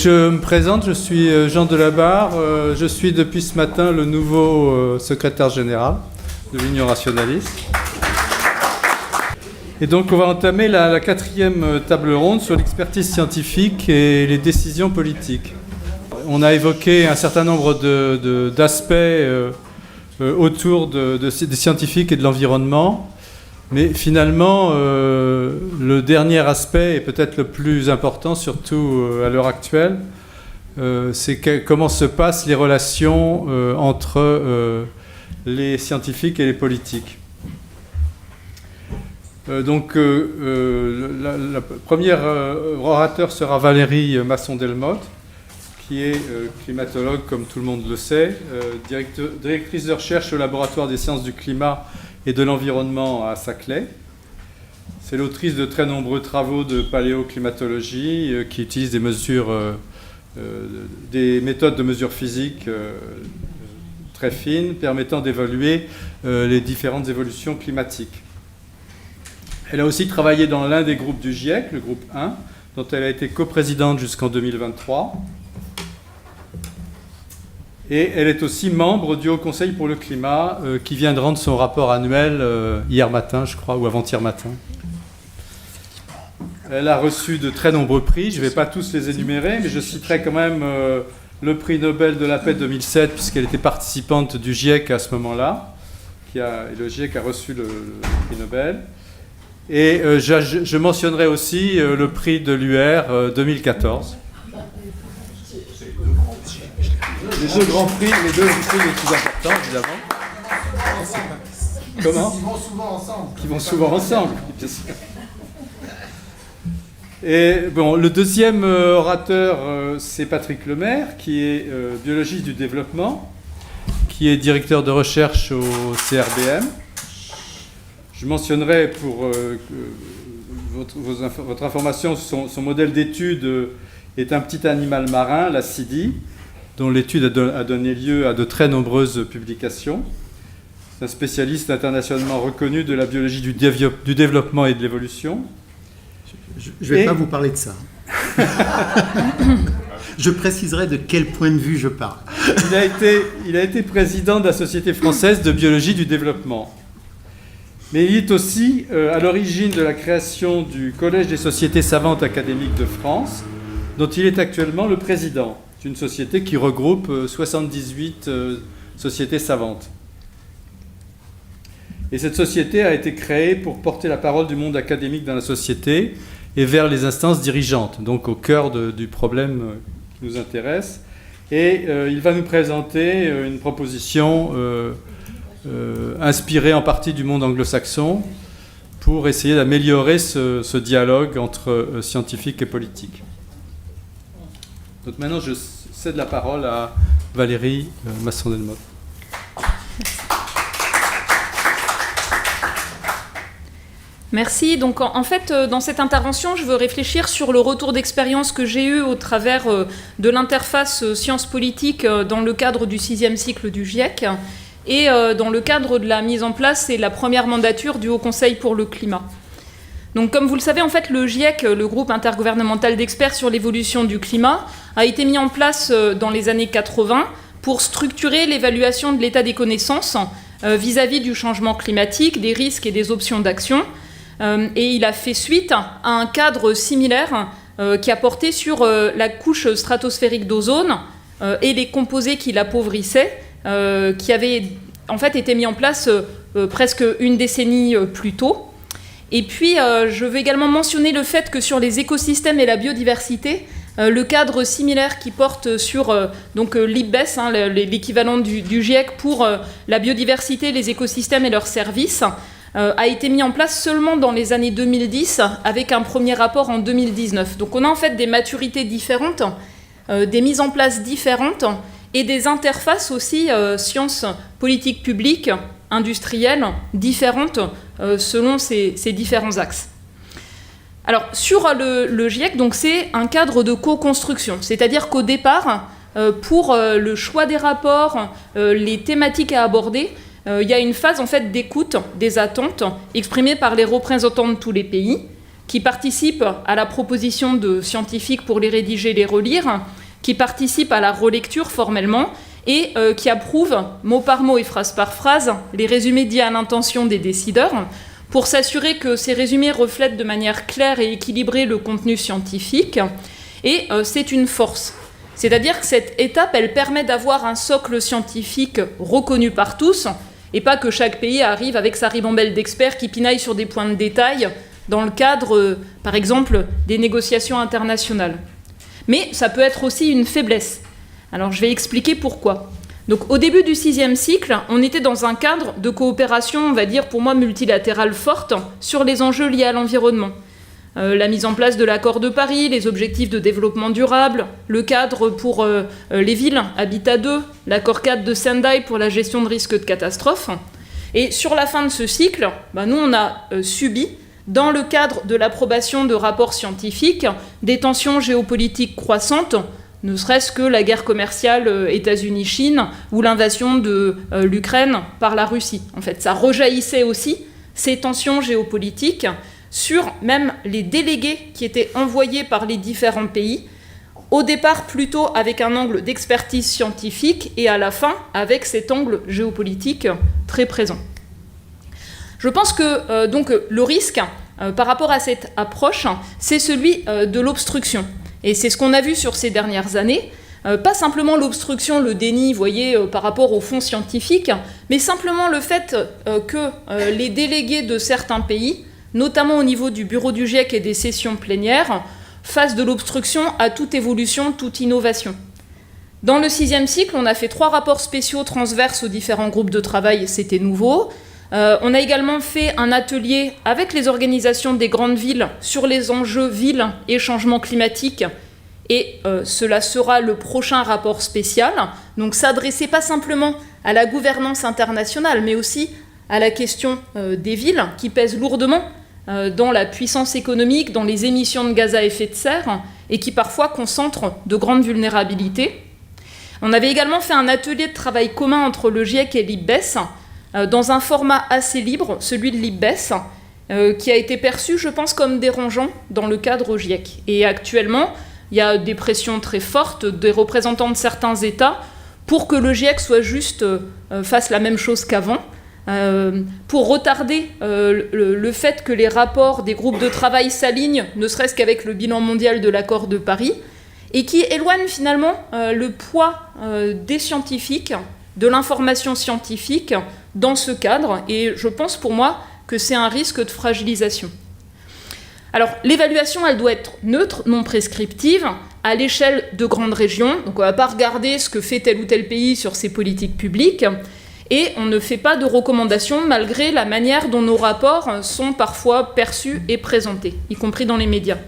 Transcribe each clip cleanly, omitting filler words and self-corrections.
Je me présente, je suis Jean Delabarre, je suis depuis ce matin le nouveau secrétaire général de l'Union rationaliste. Et donc on va entamer la quatrième table ronde sur l'expertise scientifique et les décisions politiques. On a évoqué un certain nombre d'aspects autour des scientifiques et de l'environnement. Mais finalement, le dernier aspect, et peut-être le plus important, surtout à l'heure actuelle, c'est comment se passent les relations entre les scientifiques et les politiques. Donc, la première orateur sera Valérie Masson-Delmotte, qui est climatologue, comme tout le monde le sait, directrice de recherche au laboratoire des sciences du climat et de l'environnement à Saclay. C'est l'autrice de très nombreux travaux de paléoclimatologie qui utilisent des méthodes de mesure physique très fines permettant d'évaluer les différentes évolutions climatiques. Elle a aussi travaillé dans l'un des groupes du GIEC, le groupe 1, dont elle a été coprésidente jusqu'en 2023. Et elle est aussi membre du Haut Conseil pour le climat, qui vient de rendre son rapport annuel hier matin, je crois, ou avant-hier matin. Elle a reçu de très nombreux prix, je ne vais pas tous les énumérer, mais je citerai quand même le prix Nobel de la paix 2007, puisqu'elle était participante du GIEC à ce moment-là, et le GIEC a reçu le prix Nobel. Et je mentionnerai aussi le prix de l'UR 2014. Les deux grands prix, les plus importants, évidemment. Comment ? Qui vont souvent ensemble. Qui vont souvent ensemble, bien sûr. Et bon, le deuxième orateur, c'est Patrick Lemaire, qui est biologiste du développement, qui est directeur de recherche au CRBM. Je mentionnerai pour votre information, son modèle d'étude est un petit animal marin, la Sidie, dont l'étude a donné lieu à de très nombreuses publications. C'est un spécialiste internationalement reconnu de la biologie du développement et de l'évolution. Je ne vais pas vous parler de ça. Je préciserai de quel point de vue je parle. Il a été président de la Société française de biologie du développement. Mais il est aussi à l'origine de la création du Collège des sociétés savantes académiques de France, dont il est actuellement le président. C'est une société qui regroupe 78 sociétés savantes. Et cette société a été créée pour porter la parole du monde académique dans la société et vers les instances dirigeantes, donc au cœur du problème qui nous intéresse. Et il va nous présenter une proposition inspirée en partie du monde anglo-saxon pour essayer d'améliorer ce dialogue entre scientifiques et politiques. Donc maintenant, je cède la parole à Valérie Masson-Delmotte. Merci. Donc en fait, dans cette intervention, je veux réfléchir sur le retour d'expérience que j'ai eu au travers de l'interface sciences politiques dans le cadre du 6e cycle du GIEC et dans le cadre de la mise en place et la première mandature du Haut Conseil pour le climat. Donc, comme vous le savez, en fait, le GIEC, le groupe intergouvernemental d'experts sur l'évolution du climat, a été mis en place dans les années 80 pour structurer l'évaluation de l'état des connaissances vis-à-vis du changement climatique, des risques et des options d'action. Et il a fait suite à un cadre similaire qui a porté sur la couche stratosphérique d'ozone et les composés qui l'appauvrissaient, qui avaient en fait été mis en place presque une décennie plus tôt. Et puis, je veux également mentionner le fait que sur les écosystèmes et la biodiversité, le cadre similaire qui porte sur l'IPBES, l'équivalent du GIEC pour la biodiversité, les écosystèmes et leurs services, a été mis en place seulement dans les années 2010 avec un premier rapport en 2019. Donc on a en fait des maturités différentes, des mises en place différentes et des interfaces aussi sciences politiques publiques, industrielles, différentes selon ces différents axes. Alors, sur le GIEC, donc, c'est un cadre de co-construction, c'est-à-dire qu'au départ, pour le choix des rapports, les thématiques à aborder, il y a une phase en fait, d'écoute des attentes exprimées par les représentants de tous les pays, qui participent à la proposition de scientifiques pour les rédiger, les relire, qui participent à la relecture formellement, et qui approuvent mot par mot et phrase par phrase les résumés dits à l'intention des décideurs, pour s'assurer que ces résumés reflètent de manière claire et équilibrée le contenu scientifique. Et c'est une force. C'est-à-dire que cette étape, elle permet d'avoir un socle scientifique reconnu par tous, et pas que chaque pays arrive avec sa ribambelle d'experts qui pinaillent sur des points de détail dans le cadre, par exemple, des négociations internationales. Mais ça peut être aussi une faiblesse. Alors je vais expliquer pourquoi. Donc au début du VIe siècle, on était dans un cadre de coopération, on va dire pour moi multilatérale forte, sur les enjeux liés à l'environnement. La mise en place de l'accord de Paris, les objectifs de développement durable, le cadre pour les villes, Habitat 2, l'accord cadre de Sendai pour la gestion de risques de catastrophes. Et sur la fin de ce cycle, nous on a subi, dans le cadre de l'approbation de rapports scientifiques, des tensions géopolitiques croissantes, ne serait-ce que la guerre commerciale États-Unis-Chine ou l'invasion de l'Ukraine par la Russie. En fait, ça rejaillissait aussi ces tensions géopolitiques sur même les délégués qui étaient envoyés par les différents pays, au départ plutôt avec un angle d'expertise scientifique et à la fin avec cet angle géopolitique très présent. Je pense que donc, le risque par rapport à cette approche, c'est celui de l'obstruction. Et c'est ce qu'on a vu sur ces dernières années, pas simplement l'obstruction, le déni, vous voyez, par rapport aux fonds scientifiques, mais simplement le fait que les délégués de certains pays, notamment au niveau du bureau du GIEC et des sessions plénières, fassent de l'obstruction à toute évolution, toute innovation. Dans le VIe siècle, on a fait 3 rapports spéciaux transverses aux différents groupes de travail, c'était nouveau. On a également fait un atelier avec les organisations des grandes villes sur les enjeux villes et changement climatique. Et cela sera le prochain rapport spécial. Donc s'adresser pas simplement à la gouvernance internationale, mais aussi à la question des villes qui pèsent lourdement dans la puissance économique, dans les émissions de gaz à effet de serre et qui parfois concentrent de grandes vulnérabilités. On avait également fait un atelier de travail commun entre le GIEC et l'IPBES dans un format assez libre, celui de l'IPBES, qui a été perçu, je pense, comme dérangeant dans le cadre GIEC. Et actuellement, il y a des pressions très fortes des représentants de certains États pour que le GIEC soit juste, fasse la même chose qu'avant, pour retarder le fait que les rapports des groupes de travail s'alignent, ne serait-ce qu'avec le bilan mondial de l'accord de Paris, et qui éloigne finalement le poids des scientifiques, de l'information scientifique dans ce cadre, et je pense pour moi que c'est un risque de fragilisation. Alors, l'évaluation, elle doit être neutre, non prescriptive, à l'échelle de grandes régions. Donc, on ne va pas regarder ce que fait tel ou tel pays sur ses politiques publiques, et on ne fait pas de recommandations malgré la manière dont nos rapports sont parfois perçus et présentés, y compris dans les médias.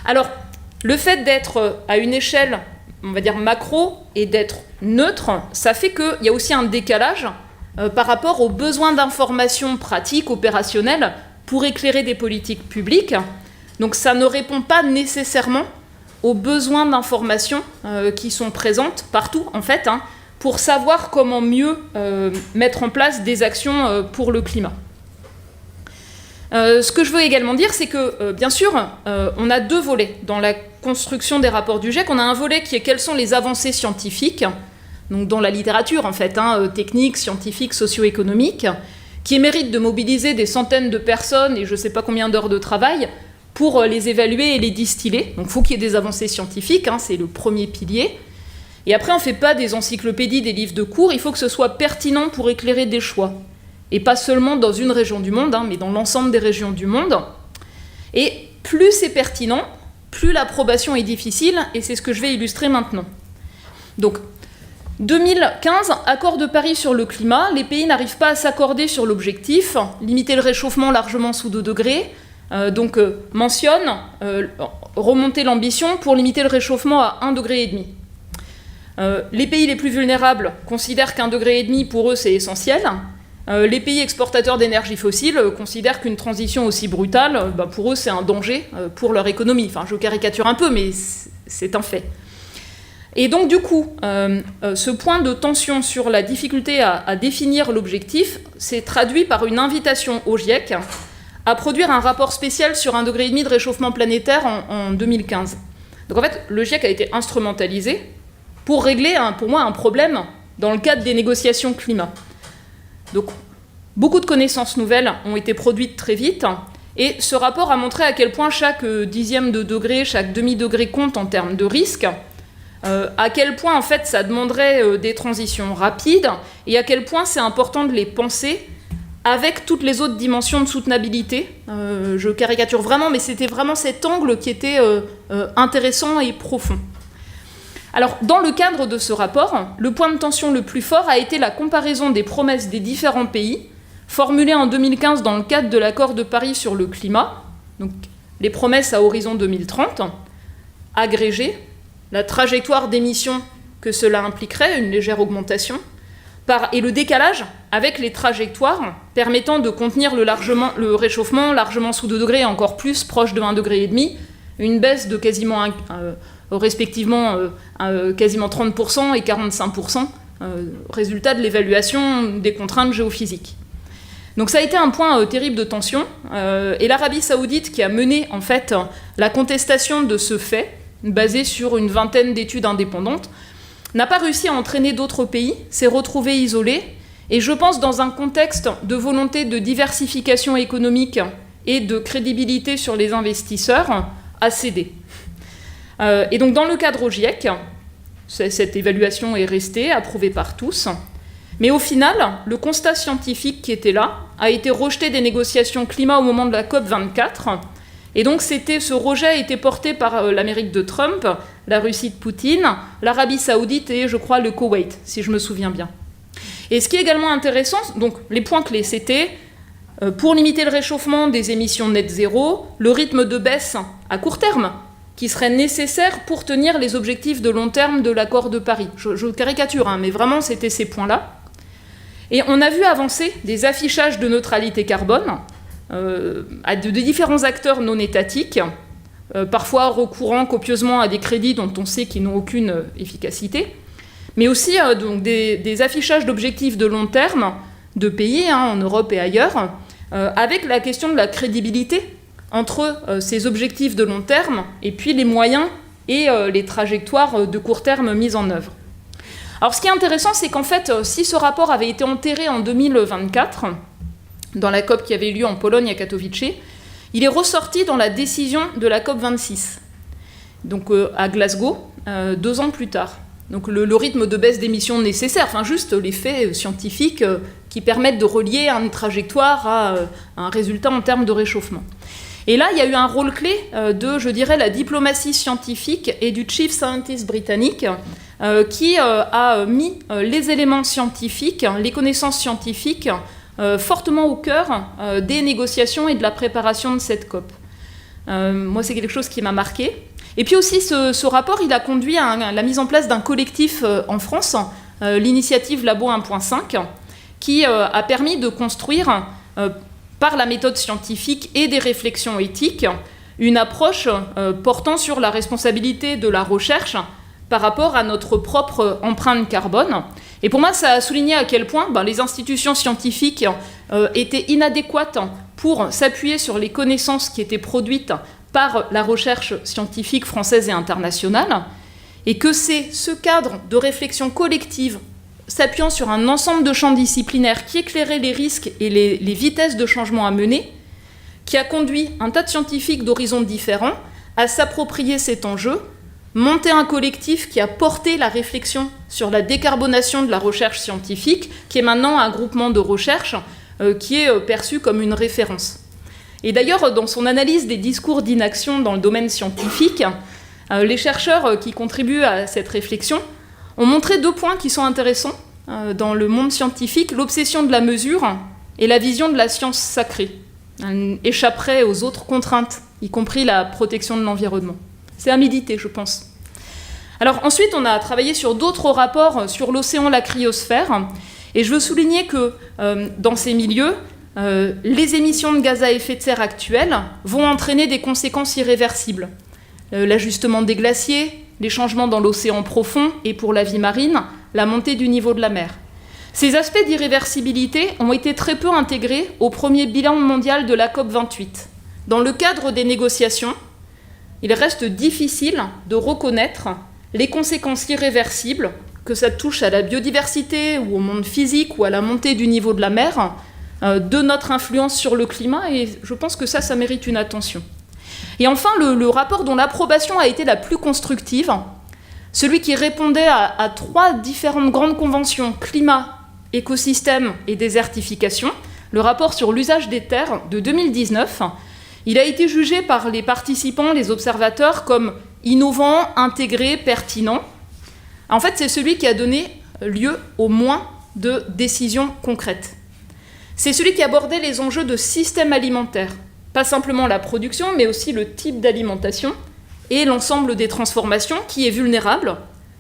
Alors, le fait d'être à une échelle, on va dire macro, et d'être neutre, ça fait qu'il y a aussi un décalage par rapport aux besoins d'informations pratiques, opérationnelles, pour éclairer des politiques publiques. Donc ça ne répond pas nécessairement aux besoins d'informations qui sont présentes partout, en fait, pour savoir comment mieux mettre en place des actions pour le climat. Ce que je veux également dire, c'est que, bien sûr, on a 2 volets dans la construction des rapports du GIEC. On a un volet qui est quelles sont les avancées scientifiques, donc dans la littérature, en fait, technique, scientifique, socio-économique, qui mérite de mobiliser des centaines de personnes et je ne sais pas combien d'heures de travail pour les évaluer et les distiller. Donc il faut qu'il y ait des avancées scientifiques, c'est le premier pilier. Et après, on ne fait pas des encyclopédies, des livres de cours, il faut que ce soit pertinent pour éclairer des choix. Et pas seulement dans une région du monde, mais dans l'ensemble des régions du monde. Et plus c'est pertinent, plus l'approbation est difficile, et c'est ce que je vais illustrer maintenant. Donc, 2015, accord de Paris sur le climat, les pays n'arrivent pas à s'accorder sur l'objectif, limiter le réchauffement largement sous 2 degrés, mentionne remonter l'ambition pour limiter le réchauffement à 1,5 degré. Les pays les plus vulnérables considèrent qu'1,5 degré pour eux c'est essentiel. Les pays exportateurs d'énergie fossile considèrent qu'une transition aussi brutale, pour eux c'est un danger pour leur économie. Enfin, je caricature un peu, mais c'est un fait. Et donc du coup, ce point de tension sur la difficulté à définir l'objectif s'est traduit par une invitation au GIEC à produire un rapport spécial sur 1,5 degré de réchauffement planétaire en 2015. Donc en fait, le GIEC a été instrumentalisé pour régler, pour moi, un problème dans le cadre des négociations climat. Donc, beaucoup de connaissances nouvelles ont été produites très vite, et ce rapport a montré à quel point chaque dixième de degré, chaque demi-degré compte en termes de risque, à quel point, en fait, ça demanderait des transitions rapides, et à quel point c'est important de les penser avec toutes les autres dimensions de soutenabilité. Je caricature vraiment, mais c'était vraiment cet angle qui était intéressant et profond. Alors, dans le cadre de ce rapport, le point de tension le plus fort a été la comparaison des promesses des différents pays, formulées en 2015 dans le cadre de l'accord de Paris sur le climat, donc les promesses à horizon 2030, agrégées, la trajectoire d'émissions que cela impliquerait, une légère augmentation, et le décalage avec les trajectoires permettant de contenir le réchauffement largement sous 2 degrés et encore plus proche de 1,5 degré, une baisse de quasiment respectivement quasiment 30% et 45%, résultat de l'évaluation des contraintes géophysiques. Donc ça a été un point terrible de tension, et l'Arabie Saoudite, qui a mené en fait la contestation de ce fait, basée sur une vingtaine d'études indépendantes, n'a pas réussi à entraîner d'autres pays, s'est retrouvé isolé, et je pense dans un contexte de volonté de diversification économique et de crédibilité sur les investisseurs, a cédé. Et donc dans le cadre au GIEC, cette évaluation est restée, approuvée par tous, mais au final, le constat scientifique qui était là a été rejeté des négociations climat au moment de la COP24, et donc ce rejet a été porté par l'Amérique de Trump, la Russie de Poutine, l'Arabie Saoudite et je crois le Koweït, si je me souviens bien. Et ce qui est également intéressant, donc les points clés, c'était pour limiter le réchauffement des émissions net zéro, le rythme de baisse à court terme, qui serait nécessaire pour tenir les objectifs de long terme de l'accord de Paris. Je caricature, mais vraiment, c'était ces points-là. Et on a vu avancer des affichages de neutralité carbone de différents acteurs non étatiques, parfois recourant copieusement à des crédits dont on sait qu'ils n'ont aucune efficacité, mais aussi donc des affichages d'objectifs de long terme de pays, en Europe et ailleurs, avec la question de la crédibilité entre ces objectifs de long terme et puis les moyens et les trajectoires de court terme mises en œuvre. Alors ce qui est intéressant, c'est qu'en fait, si ce rapport avait été enterré en 2024, dans la COP qui avait lieu en Pologne à Katowice, il est ressorti dans la décision de la COP 26, donc à Glasgow, 2 ans plus tard. Donc le rythme de baisse d'émissions nécessaire, enfin juste les faits scientifiques qui permettent de relier une trajectoire à un résultat en termes de réchauffement. Et là, il y a eu un rôle clé de, je dirais, la diplomatie scientifique et du chief scientist britannique qui a mis les éléments scientifiques, les connaissances scientifiques fortement au cœur des négociations et de la préparation de cette COP. Moi, c'est quelque chose qui m'a marqué. Et puis aussi, ce rapport, il a conduit à la mise en place d'un collectif en France, l'initiative Labo 1.5, qui a permis de construire, par la méthode scientifique et des réflexions éthiques, une approche portant sur la responsabilité de la recherche par rapport à notre propre empreinte carbone. Et pour moi, ça a souligné à quel point les institutions scientifiques étaient inadéquates pour s'appuyer sur les connaissances qui étaient produites par la recherche scientifique française et internationale, et que c'est ce cadre de réflexion collective s'appuyant sur un ensemble de champs disciplinaires qui éclairaient les risques et les vitesses de changement à mener, qui a conduit un tas de scientifiques d'horizons différents à s'approprier cet enjeu, monter un collectif qui a porté la réflexion sur la décarbonation de la recherche scientifique, qui est maintenant un groupement de recherche qui est perçu comme une référence. Et d'ailleurs, dans son analyse des discours d'inaction dans le domaine scientifique, les chercheurs qui contribuent à cette réflexion ont montré 2 points qui sont intéressants dans le monde scientifique, l'obsession de la mesure et la vision de la science sacrée. Elle échapperait aux autres contraintes, y compris la protection de l'environnement. C'est à méditer, je pense. Alors ensuite, on a travaillé sur d'autres rapports sur l'océan, la cryosphère, et je veux souligner que dans ces milieux, les émissions de gaz à effet de serre actuelles vont entraîner des conséquences irréversibles. L'ajustement des glaciers, les changements dans l'océan profond et pour la vie marine, la montée du niveau de la mer. Ces aspects d'irréversibilité ont été très peu intégrés au premier bilan mondial de la COP28. Dans le cadre des négociations, il reste difficile de reconnaître les conséquences irréversibles, que ça touche à la biodiversité ou au monde physique ou à la montée du niveau de la mer, de notre influence sur le climat, et je pense que ça mérite une attention. Et enfin, le rapport dont l'approbation a été la plus constructive, celui qui répondait à 3 différentes grandes conventions, climat, écosystème et désertification, le rapport sur l'usage des terres de 2019, il a été jugé par les participants, les observateurs, comme innovant, intégré, pertinent. En fait, c'est celui qui a donné lieu au moins de décisions concrètes. C'est celui qui abordait les enjeux de système alimentaire, pas simplement la production, mais aussi le type d'alimentation et l'ensemble des transformations qui est vulnérable,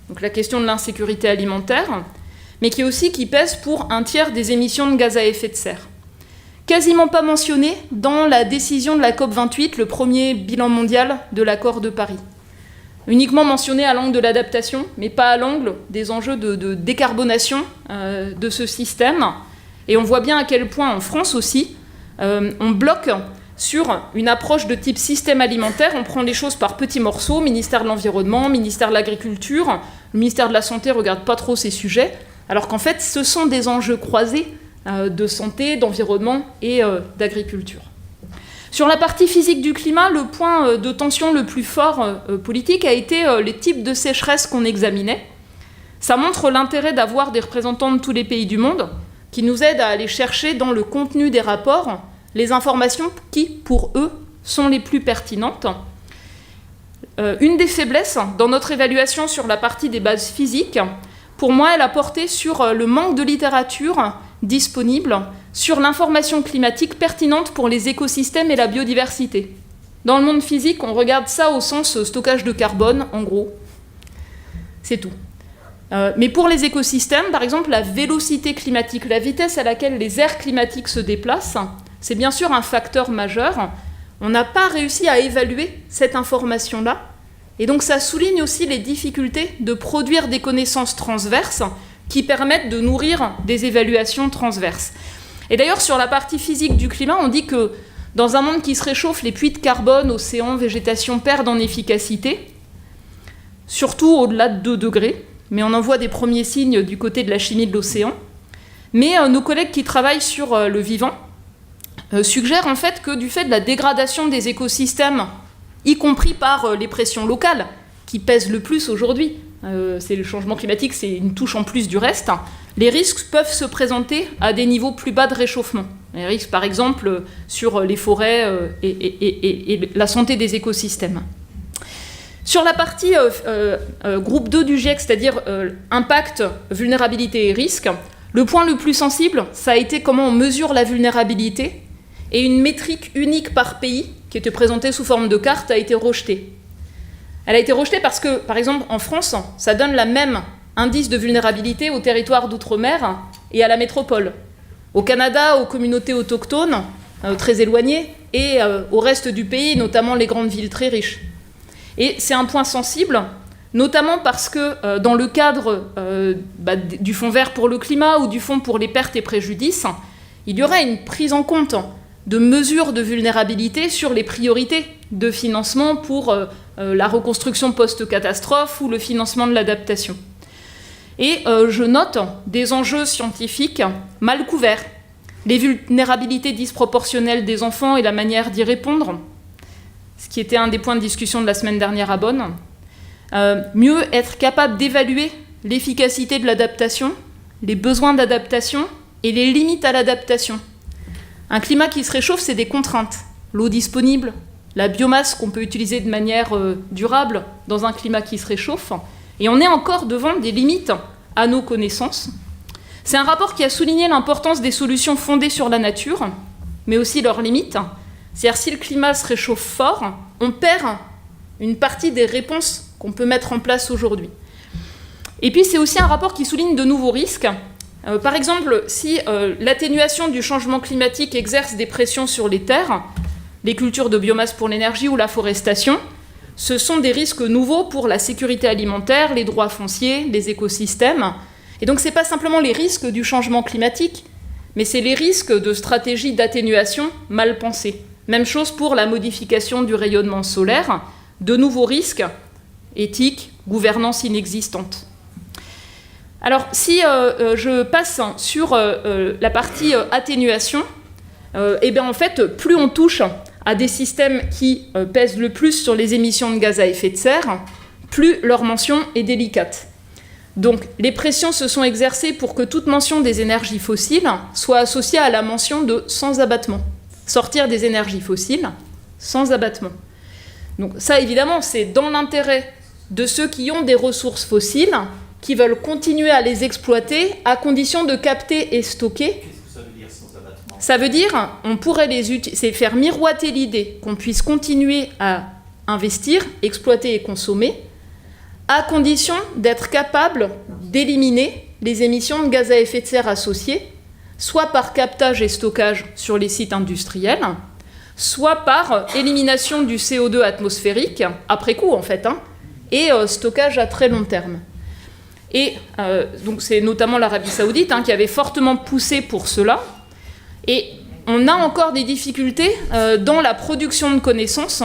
donc la question de l'insécurité alimentaire, mais qui pèse pour 1/3 des émissions de gaz à effet de serre. Quasiment pas mentionné dans la décision de la COP28, le premier bilan mondial de l'accord de Paris. Uniquement mentionné à l'angle de l'adaptation, mais pas à l'angle des enjeux de décarbonation de ce système. Et on voit bien à quel point, en France aussi, on bloque sur une approche de type système alimentaire. On prend les choses par petits morceaux, ministère de l'Environnement, ministère de l'Agriculture, le ministère de la Santé ne regarde pas trop ces sujets, alors qu'en fait, ce sont des enjeux croisés de santé, d'environnement et d'agriculture. Sur la partie physique du climat, le point de tension le plus fort politique a été les types de sécheresse qu'on examinait. Ça montre l'intérêt d'avoir des représentants de tous les pays du monde qui nous aident à aller chercher dans le contenu des rapports les informations qui, pour eux, sont les plus pertinentes. Une des faiblesses dans notre évaluation sur la partie des bases physiques, pour moi, elle a porté sur le manque de littérature disponible sur l'information climatique pertinente pour les écosystèmes et la biodiversité. Dans le monde physique, on regarde ça au sens stockage de carbone, en gros. C'est tout. Mais pour les écosystèmes, par exemple, la vélocité climatique, la vitesse à laquelle les aires climatiques se déplacent, c'est bien sûr un facteur majeur. On n'a pas réussi à évaluer cette information-là. Et donc ça souligne aussi les difficultés de produire des connaissances transverses qui permettent de nourrir des évaluations transverses. Et d'ailleurs, sur la partie physique du climat, on dit que dans un monde qui se réchauffe, les puits de carbone, océans, végétation perdent en efficacité, surtout au-delà de 2 degrés, mais on en voit des premiers signes du côté de la chimie de l'océan. Mais nos collègues qui travaillent sur le vivant suggèrent en fait que du fait de la dégradation des écosystèmes, y compris par les pressions locales, qui pèsent le plus aujourd'hui, c'est le changement climatique, c'est une touche en plus du reste, les risques peuvent se présenter à des niveaux plus bas de réchauffement. Les risques, par exemple, sur les forêts et la santé des écosystèmes. Sur la partie groupe 2 du GIEC, c'est-à-dire impact, vulnérabilité et risque, le point le plus sensible, ça a été comment on mesure la vulnérabilité, et une métrique unique par pays, qui était présentée sous forme de carte, a été rejetée. Elle a été rejetée parce que, par exemple, en France, ça donne la même indice de vulnérabilité aux territoires d'outre-mer et à la métropole. Au Canada, aux communautés autochtones, très éloignées, et au reste du pays, notamment les grandes villes très riches. Et c'est un point sensible, notamment parce que dans le cadre du Fonds vert pour le climat ou du Fonds pour les pertes et préjudices, il y aurait une prise en compte de mesures de vulnérabilité sur les priorités de financement pour la reconstruction post-catastrophe ou le financement de l'adaptation. Et je note des enjeux scientifiques mal couverts, les vulnérabilités disproportionnelles des enfants et la manière d'y répondre, ce qui était un des points de discussion de la semaine dernière à Bonn. Mieux être capable d'évaluer l'efficacité de l'adaptation, les besoins d'adaptation et les limites à l'adaptation. Un climat qui se réchauffe, c'est des contraintes. L'eau disponible, la biomasse qu'on peut utiliser de manière durable dans un climat qui se réchauffe. Et on est encore devant des limites à nos connaissances. C'est un rapport qui a souligné l'importance des solutions fondées sur la nature, mais aussi leurs limites. C'est-à-dire, si le climat se réchauffe fort, on perd une partie des réponses qu'on peut mettre en place aujourd'hui. Et puis, c'est aussi un rapport qui souligne de nouveaux risques. Par exemple, si l'atténuation du changement climatique exerce des pressions sur les terres, les cultures de biomasse pour l'énergie ou la forestation, ce sont des risques nouveaux pour la sécurité alimentaire, les droits fonciers, les écosystèmes. Et donc, ce n'est pas simplement les risques du changement climatique, mais c'est les risques de stratégies d'atténuation mal pensées. Même chose pour la modification du rayonnement solaire, de nouveaux risques éthiques, gouvernance inexistante. Alors, si je passe sur la partie atténuation, eh bien, en fait, plus on touche à des systèmes qui pèsent le plus sur les émissions de gaz à effet de serre, plus leur mention est délicate. Donc, les pressions se sont exercées pour que toute mention des énergies fossiles soit associée à la mention de « sans abattement ». Sortir des énergies fossiles sans abattement. Donc ça, évidemment, c'est dans l'intérêt de ceux qui ont des ressources fossiles, qui veulent continuer à les exploiter à condition de capter et stocker. Qu'est-ce que ça veut dire sans abattement ? Ça veut dire, on pourrait c'est faire miroiter l'idée qu'on puisse continuer à investir, exploiter et consommer, à condition d'être capable d'éliminer les émissions de gaz à effet de serre associées, soit par captage et stockage sur les sites industriels, soit par élimination du CO2 atmosphérique, après coup en fait, et stockage à très long terme. Et donc c'est notamment l'Arabie Saoudite qui avait fortement poussé pour cela. Et on a encore des difficultés dans la production de connaissances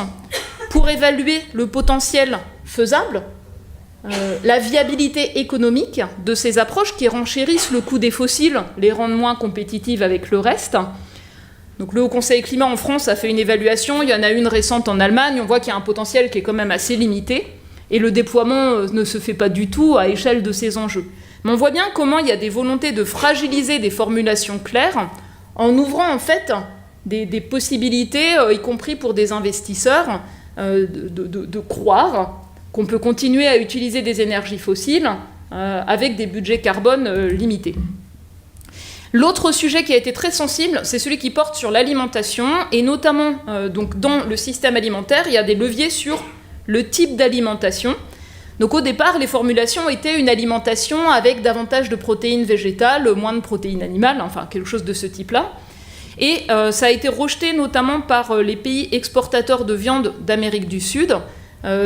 pour évaluer le potentiel faisable, la viabilité économique de ces approches qui renchérissent le coût des fossiles, les rendent moins compétitives avec le reste. Donc le Haut Conseil Climat en France a fait une évaluation, il y en a une récente en Allemagne, on voit qu'il y a un potentiel qui est quand même assez limité, et le déploiement ne se fait pas du tout à échelle de ces enjeux. Mais on voit bien comment il y a des volontés de fragiliser des formulations claires, en ouvrant en fait des possibilités, y compris pour des investisseurs, de croire qu'on peut continuer à utiliser des énergies fossiles avec des budgets carbone limités. L'autre sujet qui a été très sensible, c'est celui qui porte sur l'alimentation, et notamment donc dans le système alimentaire, il y a des leviers sur le type d'alimentation. Donc au départ, les formulations étaient une alimentation avec davantage de protéines végétales, moins de protéines animales, enfin quelque chose de ce type-là. Et ça a été rejeté notamment par les pays exportateurs de viande d'Amérique du Sud,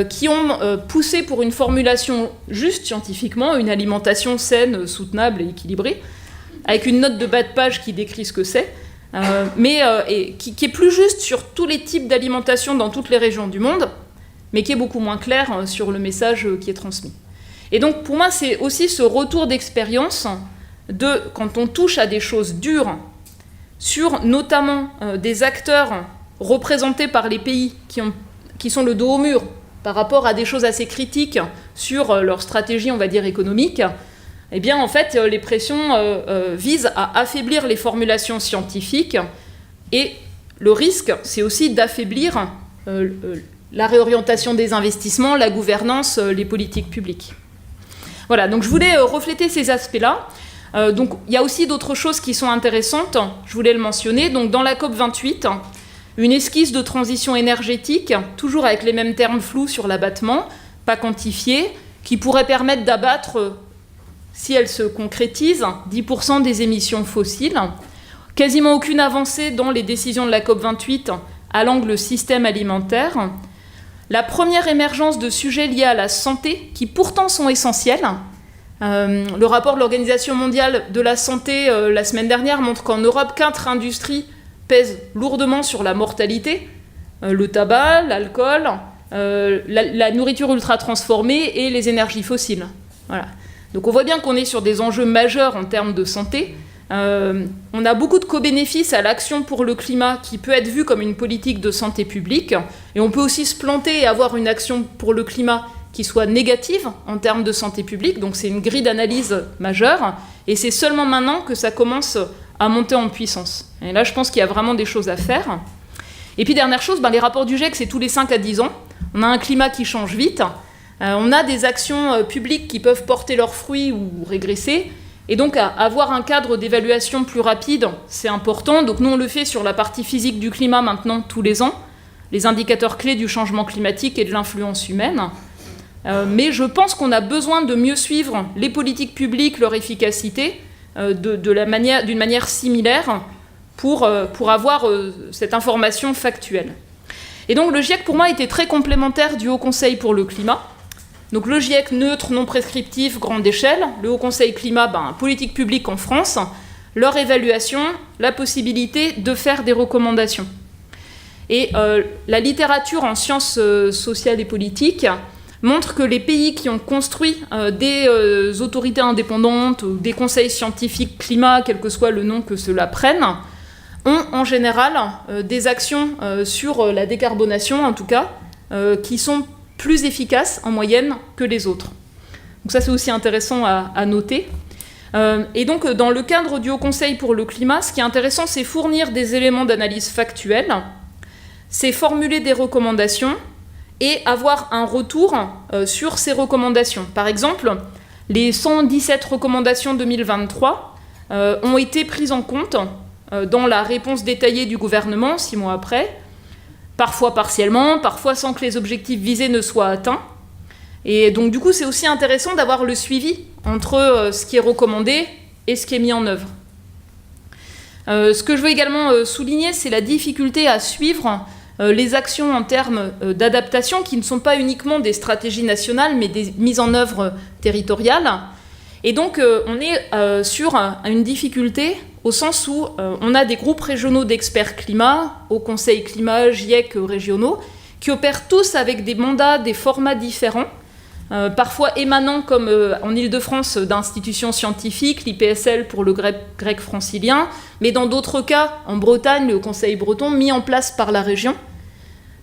qui ont poussé pour une formulation juste scientifiquement, une alimentation saine, soutenable et équilibrée, avec une note de bas de page qui décrit ce que c'est, mais qui est plus juste sur tous les types d'alimentation dans toutes les régions du monde, mais qui est beaucoup moins clair sur le message qui est transmis. Et donc pour moi, c'est aussi ce retour d'expérience de, quand on touche à des choses dures, sur notamment des acteurs représentés par les pays qui sont le dos au mur par rapport à des choses assez critiques sur leur stratégie, on va dire, économique, eh bien, en fait, les pressions visent à affaiblir les formulations scientifiques, et le risque, c'est aussi d'affaiblir la réorientation des investissements, la gouvernance, les politiques publiques. Voilà, donc je voulais refléter ces aspects-là. Donc, il y a aussi d'autres choses qui sont intéressantes, je voulais le mentionner. Donc, dans la COP28, une esquisse de transition énergétique, toujours avec les mêmes termes flous sur l'abattement, pas quantifiés, qui pourrait permettre d'abattre, si elle se concrétise, 10% des émissions fossiles. Quasiment aucune avancée dans les décisions de la COP28 à l'angle système alimentaire. La première émergence de sujets liés à la santé, qui pourtant sont essentiels. Le rapport de l'Organisation mondiale de la santé la semaine dernière montre qu'en Europe, 4 industries pèsent lourdement sur la mortalité. Le tabac, l'alcool, la nourriture ultra-transformée et les énergies fossiles. Voilà. Donc on voit bien qu'on est sur des enjeux majeurs en termes de santé. On a beaucoup de co-bénéfices à l'action pour le climat qui peut être vue comme une politique de santé publique. Et on peut aussi se planter et avoir une action pour le climat qui soit négative en termes de santé publique. Donc c'est une grille d'analyse majeure. Et c'est seulement maintenant que ça commence à monter en puissance. Et là, je pense qu'il y a vraiment des choses à faire. Et puis dernière chose, les rapports du GIEC, c'est tous les 5 à 10 ans. On a un climat qui change vite. On a des actions publiques qui peuvent porter leurs fruits ou régresser. Et donc, avoir un cadre d'évaluation plus rapide, c'est important. Donc, nous, on le fait sur la partie physique du climat maintenant, tous les ans. Les indicateurs clés du changement climatique et de l'influence humaine. Mais je pense qu'on a besoin de mieux suivre les politiques publiques, leur efficacité, d'une manière similaire pour avoir cette information factuelle. Et donc, le GIEC, pour moi, était très complémentaire du Haut Conseil pour le climat. Donc le GIEC neutre, non prescriptif, grande échelle, le Haut Conseil climat, politique publique en France, leur évaluation, la possibilité de faire des recommandations. Et la littérature en sciences sociales et politiques montre que les pays qui ont construit des autorités indépendantes, ou des conseils scientifiques climat, quel que soit le nom que cela prenne, ont en général des actions sur la décarbonation, en tout cas, qui sont plus efficaces en moyenne que les autres. Donc ça, c'est aussi intéressant à noter. Et donc, dans le cadre du Haut Conseil pour le climat, ce qui est intéressant, c'est fournir des éléments d'analyse factuelle, c'est formuler des recommandations et avoir un retour sur ces recommandations. Par exemple, les 117 recommandations 2023 ont été prises en compte dans la réponse détaillée du gouvernement 6 mois après, parfois partiellement, parfois sans que les objectifs visés ne soient atteints. Et donc du coup, c'est aussi intéressant d'avoir le suivi entre ce qui est recommandé et ce qui est mis en œuvre. Ce que je veux également souligner, c'est la difficulté à suivre les actions en termes d'adaptation, qui ne sont pas uniquement des stratégies nationales, mais des mises en œuvre territoriales. Et donc, on est sur une difficulté au sens où on a des groupes régionaux d'experts climat, au Conseil climat, GIEC régionaux, qui opèrent tous avec des mandats, des formats différents, parfois émanant, comme en Île-de-France, d'institutions scientifiques, l'IPSL pour le grec francilien, mais dans d'autres cas, en Bretagne, le Conseil breton, mis en place par la région.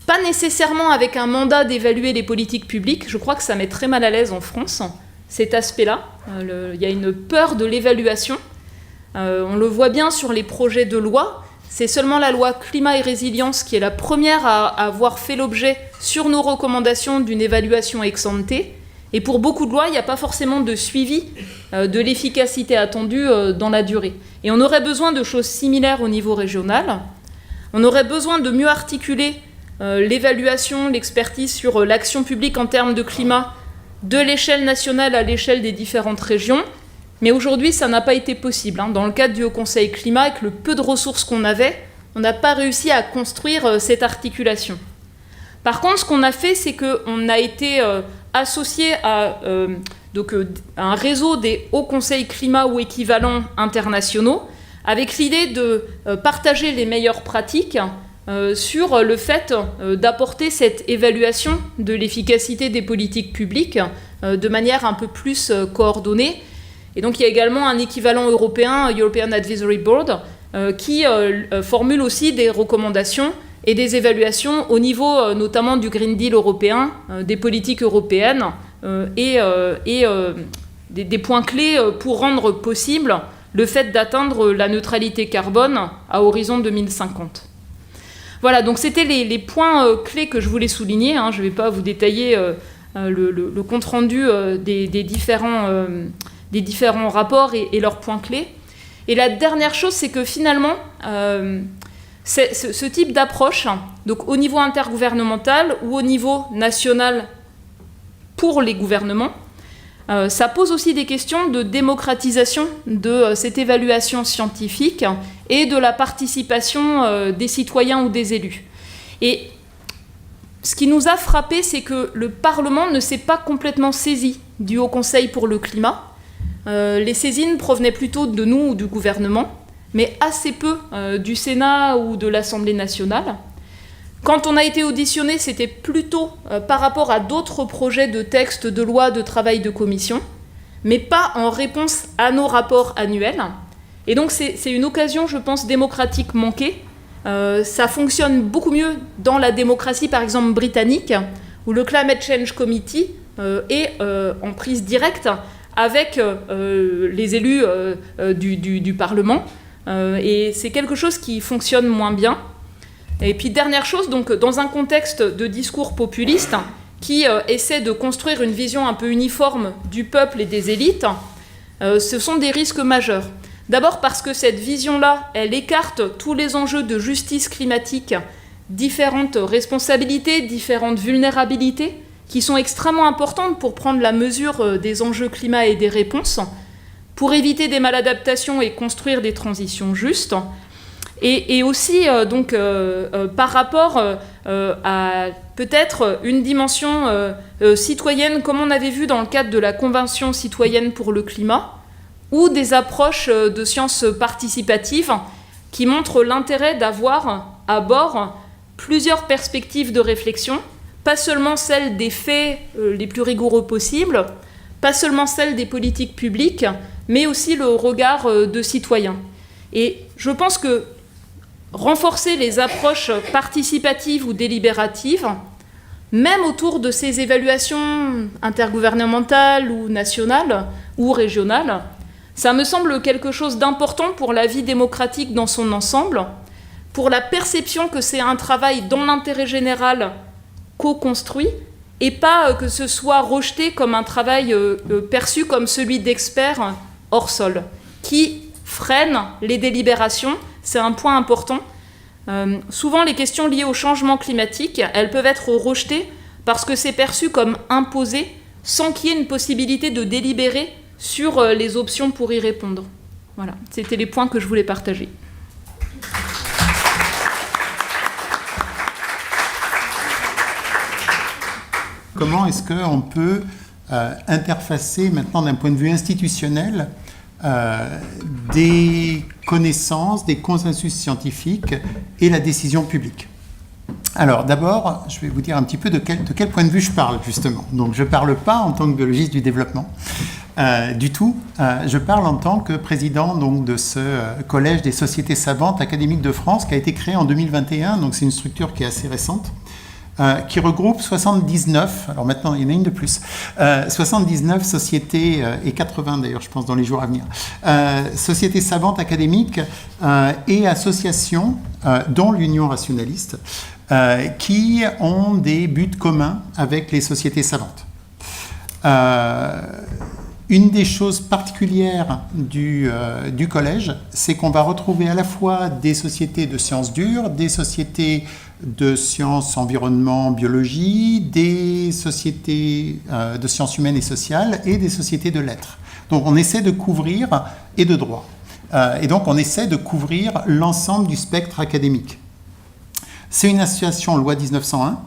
Pas nécessairement avec un mandat d'évaluer les politiques publiques, je crois que ça met très mal à l'aise en France, cet aspect-là. Il y a une peur de l'évaluation. On le voit bien sur les projets de loi. C'est seulement la loi climat et résilience qui est la première à avoir fait l'objet, sur nos recommandations, d'une évaluation ex ante. Et pour beaucoup de lois, il n'y a pas forcément de suivi de l'efficacité attendue dans la durée. Et on aurait besoin de choses similaires au niveau régional. On aurait besoin de mieux articuler l'évaluation, l'expertise sur l'action publique en termes de climat de l'échelle nationale à l'échelle des différentes régions. Mais aujourd'hui, ça n'a pas été possible. Dans le cadre du Haut Conseil climat, avec le peu de ressources qu'on avait, on n'a pas réussi à construire cette articulation. Par contre, ce qu'on a fait, c'est qu'on a été associé à un réseau des hauts conseils climat ou équivalents internationaux, avec l'idée de partager les meilleures pratiques sur le fait d'apporter cette évaluation de l'efficacité des politiques publiques de manière un peu plus coordonnée. Et donc il y a également un équivalent européen, European Advisory Board, qui formule aussi des recommandations et des évaluations au niveau notamment du Green Deal européen, des politiques européennes et des points clés pour rendre possible le fait d'atteindre la neutralité carbone à horizon 2050. Voilà, donc c'était les points clés que je voulais souligner. Je ne vais pas vous détailler le compte-rendu des différents rapports et leurs points clés. Et la dernière chose, c'est que finalement, ce type d'approche, donc au niveau intergouvernemental ou au niveau national pour les gouvernements, ça pose aussi des questions de démocratisation de cette évaluation scientifique et de la participation des citoyens ou des élus. Et ce qui nous a frappé, c'est que le Parlement ne s'est pas complètement saisi du Haut Conseil pour le climat. Les saisines provenaient plutôt de nous ou du gouvernement, mais assez peu du Sénat ou de l'Assemblée nationale. Quand on a été auditionné, c'était plutôt par rapport à d'autres projets de textes, de lois, de travail de commission, mais pas en réponse à nos rapports annuels. Et donc c'est une occasion, je pense, démocratique manquée. Ça fonctionne beaucoup mieux dans la démocratie, par exemple, britannique, où le Climate Change Committee est en prise directe avec les élus du Parlement. Et c'est quelque chose qui fonctionne moins bien. Et puis dernière chose, donc, dans un contexte de discours populiste qui essaie de construire une vision un peu uniforme du peuple et des élites, ce sont des risques majeurs. D'abord parce que cette vision-là, elle écarte tous les enjeux de justice climatique, différentes responsabilités, différentes vulnérabilités, qui sont extrêmement importantes pour prendre la mesure des enjeux climat et des réponses, pour éviter des maladaptations et construire des transitions justes. et aussi par rapport à peut-être une dimension citoyenne, comme on avait vu dans le cadre de la Convention citoyenne pour le climat, ou des approches de sciences participatives qui montrent l'intérêt d'avoir à bord plusieurs perspectives de réflexion, pas seulement celle des faits les plus rigoureux possibles, pas seulement celle des politiques publiques, mais aussi le regard de citoyens. Et je pense que renforcer les approches participatives ou délibératives, même autour de ces évaluations intergouvernementales ou nationales ou régionales, ça me semble quelque chose d'important pour la vie démocratique dans son ensemble, pour la perception que c'est un travail dans l'intérêt général co-construit, et pas que ce soit rejeté comme un travail perçu comme celui d'experts hors sol, qui freine les délibérations. C'est un point important. Souvent, les questions liées au changement climatique, elles peuvent être rejetées parce que c'est perçu comme imposé, sans qu'il y ait une possibilité de délibérer sur les options pour y répondre. Voilà, c'était les points que je voulais partager. Comment est-ce qu'on peut interfacer maintenant d'un point de vue institutionnel des connaissances, des consensus scientifiques et la décision publique? Alors d'abord, je vais vous dire un petit peu de quel point de vue je parle justement. Donc je ne parle pas en tant que biologiste du développement du tout. Je parle en tant que président donc, de ce collège des sociétés savantes académiques de France qui a été créé en 2021. Donc c'est une structure qui est assez récente. Qui regroupe 79, alors maintenant il y en a une de plus, 79 sociétés, et 80 d'ailleurs je pense dans les jours à venir, sociétés savantes académiques et associations, dont l'Union rationaliste, qui ont des buts communs avec les sociétés savantes. Une des choses particulières du collège, c'est qu'on va retrouver à la fois des sociétés de sciences dures, des sociétés de sciences environnement, biologie, des sociétés de sciences humaines et sociales et des sociétés de lettres. Donc on essaie de couvrir, et de droit. Et donc on essaie de couvrir l'ensemble du spectre académique. C'est une association loi 1901,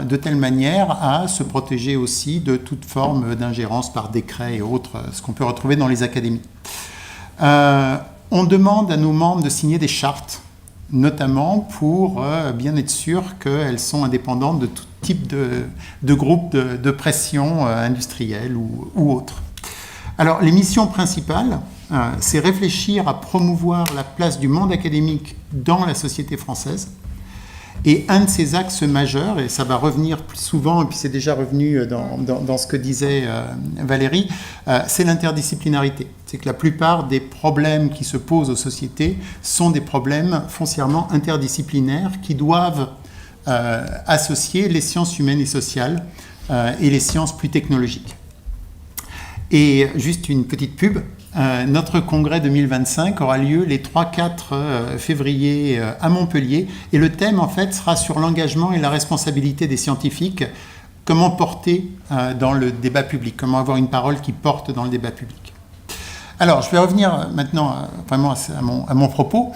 de telle manière à se protéger aussi de toute forme d'ingérence par décret et autres, ce qu'on peut retrouver dans les académies. On demande à nos membres de signer des chartes, notamment pour bien être sûr qu'elles sont indépendantes de tout type de groupe de pression industrielle ou autre. Alors, les missions principales, c'est réfléchir à promouvoir la place du monde académique dans la société française. Et un de ces axes majeurs, et ça va revenir plus souvent, et puis c'est déjà revenu dans ce que disait Valérie, c'est l'interdisciplinarité. C'est que la plupart des problèmes qui se posent aux sociétés sont des problèmes foncièrement interdisciplinaires qui doivent associer les sciences humaines et sociales et les sciences plus technologiques. Et juste une petite pub. Notre congrès 2025 aura lieu les 3-4 février à Montpellier et le thème en fait sera sur l'engagement et la responsabilité des scientifiques, comment porter dans le débat public, comment avoir une parole qui porte dans le débat public. Alors je vais revenir maintenant vraiment à mon propos,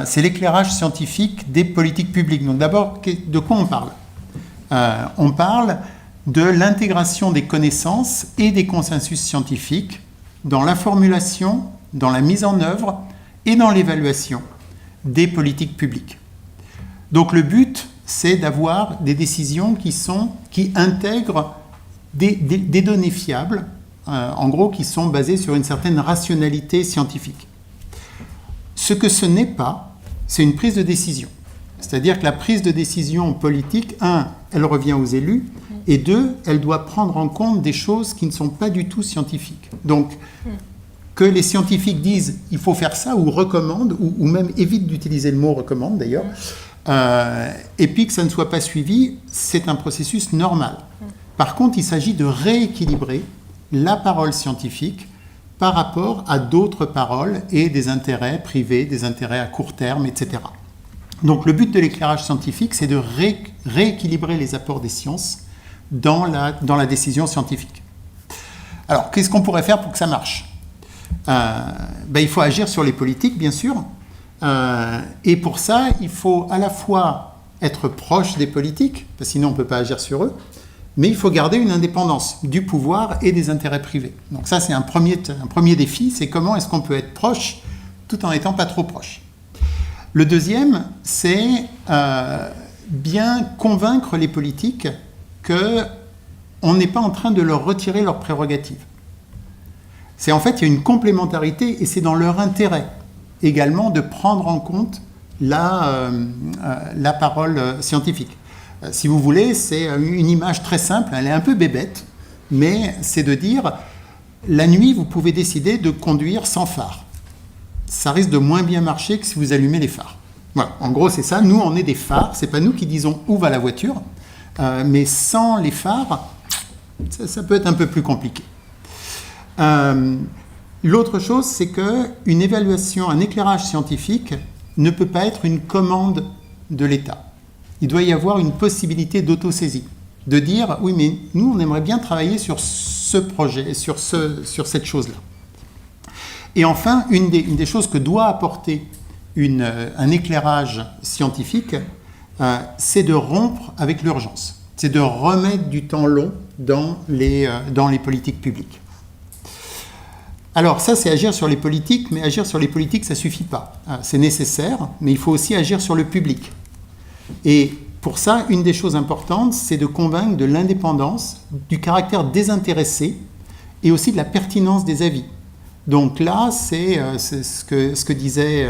c'est l'éclairage scientifique des politiques publiques. Donc d'abord, de quoi on parle ? On parle de l'intégration des connaissances et des consensus scientifiques dans la formulation, dans la mise en œuvre et dans l'évaluation des politiques publiques. Donc le but, c'est d'avoir des décisions qui intègrent des données fiables, en gros qui sont basées sur une certaine rationalité scientifique. Ce que ce n'est pas, c'est une prise de décision. C'est-à-dire que la prise de décision politique, elle revient aux élus, et 2, elle doit prendre en compte des choses qui ne sont pas du tout scientifiques. Donc, que les scientifiques disent « il faut faire ça » ou « recommandent », ou même évitent d'utiliser le mot « recommande » d'ailleurs, et puis que ça ne soit pas suivi, c'est un processus normal. Par contre, il s'agit de rééquilibrer la parole scientifique par rapport à d'autres paroles et des intérêts privés, des intérêts à court terme, etc. Donc le but de l'éclairage scientifique, c'est de rééquilibrer les apports des sciences dans la décision scientifique. Alors, qu'est-ce qu'on pourrait faire pour que ça marche ? Il faut agir sur les politiques, bien sûr. Et pour ça, il faut à la fois être proche des politiques, parce que sinon on ne peut pas agir sur eux, mais il faut garder une indépendance du pouvoir et des intérêts privés. Donc ça, c'est un premier défi, c'est comment est-ce qu'on peut être proche tout en n'étant pas trop proche. Le deuxième, c'est bien convaincre les politiques qu'on n'est pas en train de leur retirer leurs prérogatives. C'est en fait, il y a une complémentarité et c'est dans leur intérêt également de prendre en compte la parole scientifique. Si vous voulez, c'est une image très simple, elle est un peu bébête, mais c'est de dire, la nuit, vous pouvez décider de conduire sans phare. Ça risque de moins bien marcher que si vous allumez les phares. Voilà, en gros, c'est ça. Nous, on est des phares, c'est pas nous qui disons où va la voiture, mais sans les phares, ça peut être un peu plus compliqué. L'autre chose, c'est qu'une évaluation, un éclairage scientifique ne peut pas être une commande de l'État. Il doit y avoir une possibilité d'autosaisie, de dire, oui, mais nous, on aimerait bien travailler sur ce projet, sur cette chose-là. Et enfin, une des choses que doit apporter un éclairage scientifique, c'est de rompre avec l'urgence. C'est de remettre du temps long dans les politiques publiques. Alors ça, c'est agir sur les politiques, mais agir sur les politiques, ça ne suffit pas. C'est nécessaire, mais il faut aussi agir sur le public. Et pour ça, une des choses importantes, c'est de convaincre de l'indépendance, du caractère désintéressé et aussi de la pertinence des avis. Donc là, c'est ce que disait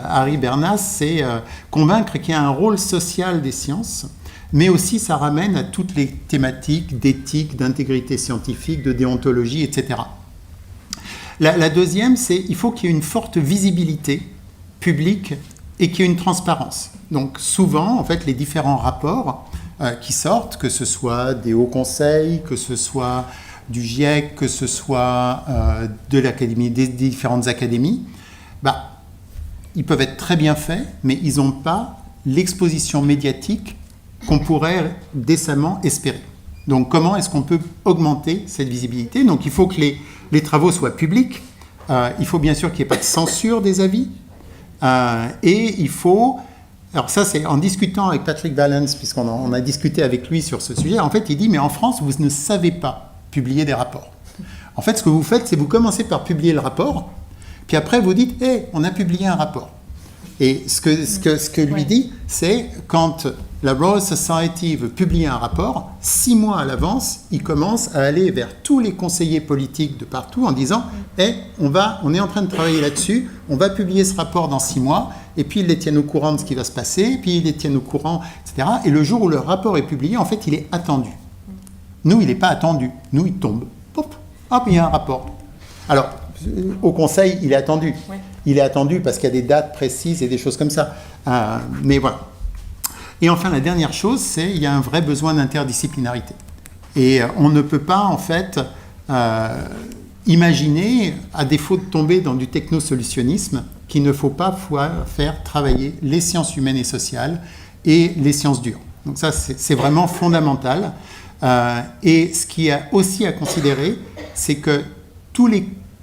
Harry Bernas, c'est convaincre qu'il y a un rôle social des sciences, mais aussi ça ramène à toutes les thématiques d'éthique, d'intégrité scientifique, de déontologie, etc. La deuxième, c'est qu'il faut qu'il y ait une forte visibilité publique et qu'il y ait une transparence. Donc souvent, en fait, les différents rapports qui sortent, que ce soit des hauts conseils, que ce soit du GIEC, que ce soit de l'académie, des différentes académies, ils peuvent être très bien faits, mais ils n'ont pas l'exposition médiatique qu'on pourrait décemment espérer. Donc comment est-ce qu'on peut augmenter cette visibilité? Donc il faut que les travaux soient publics, il faut bien sûr qu'il n'y ait pas de censure des avis, et il faut... Alors ça, c'est en discutant avec Patrick Vallance, puisqu'on a discuté avec lui sur ce sujet, en fait, il dit, mais en France, vous ne savez pas publier des rapports. En fait, ce que vous faites, c'est vous commencez par publier le rapport, puis après, vous dites, hey, on a publié un rapport. Et ce que lui dit, c'est quand la Royal Society veut publier un rapport, 6 mois à l'avance, il commence à aller vers tous les conseillers politiques de partout en disant hey, on est en train de travailler là-dessus, on va publier ce rapport dans 6 mois, et puis ils les tiennent au courant de ce qui va se passer, puis ils les tiennent au courant, etc. Et le jour où le rapport est publié, en fait, il est attendu. Nous, il n'est pas attendu. Nous, il tombe. Hop, il y a un rapport. Alors, au Conseil, il est attendu. Ouais. Il est attendu parce qu'il y a des dates précises et des choses comme ça. Mais voilà. Et enfin, la dernière chose, c'est qu'il y a un vrai besoin d'interdisciplinarité. Et on ne peut pas, en fait, imaginer, à défaut de tomber dans du technosolutionnisme, qu'il ne faut pas faire travailler les sciences humaines et sociales et les sciences dures. Donc ça, c'est vraiment fondamental. Et ce qui est aussi à considérer, c'est que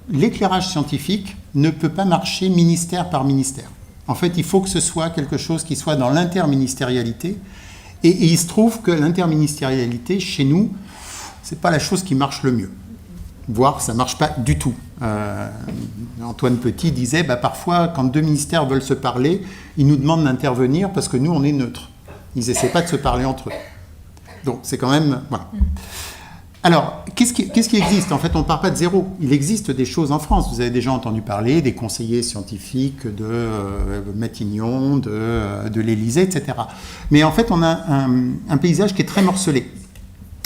l'éclairage scientifique ne peut pas marcher ministère par ministère. En fait, il faut que ce soit quelque chose qui soit dans l'interministérialité. Et il se trouve que l'interministérialité, chez nous, ce n'est pas la chose qui marche le mieux. Voire, ça ne marche pas du tout. Antoine Petit disait, parfois, quand 2 ministères veulent se parler, ils nous demandent d'intervenir parce que nous, on est neutres. Ils n'essaient pas de se parler entre eux. Donc, c'est quand même... Voilà. Alors, qu'est-ce qui existe? En fait, on ne part pas de zéro. Il existe des choses en France. Vous avez déjà entendu parler des conseillers scientifiques de Matignon, de l'Élysée, etc. Mais en fait, on a un paysage qui est très morcelé.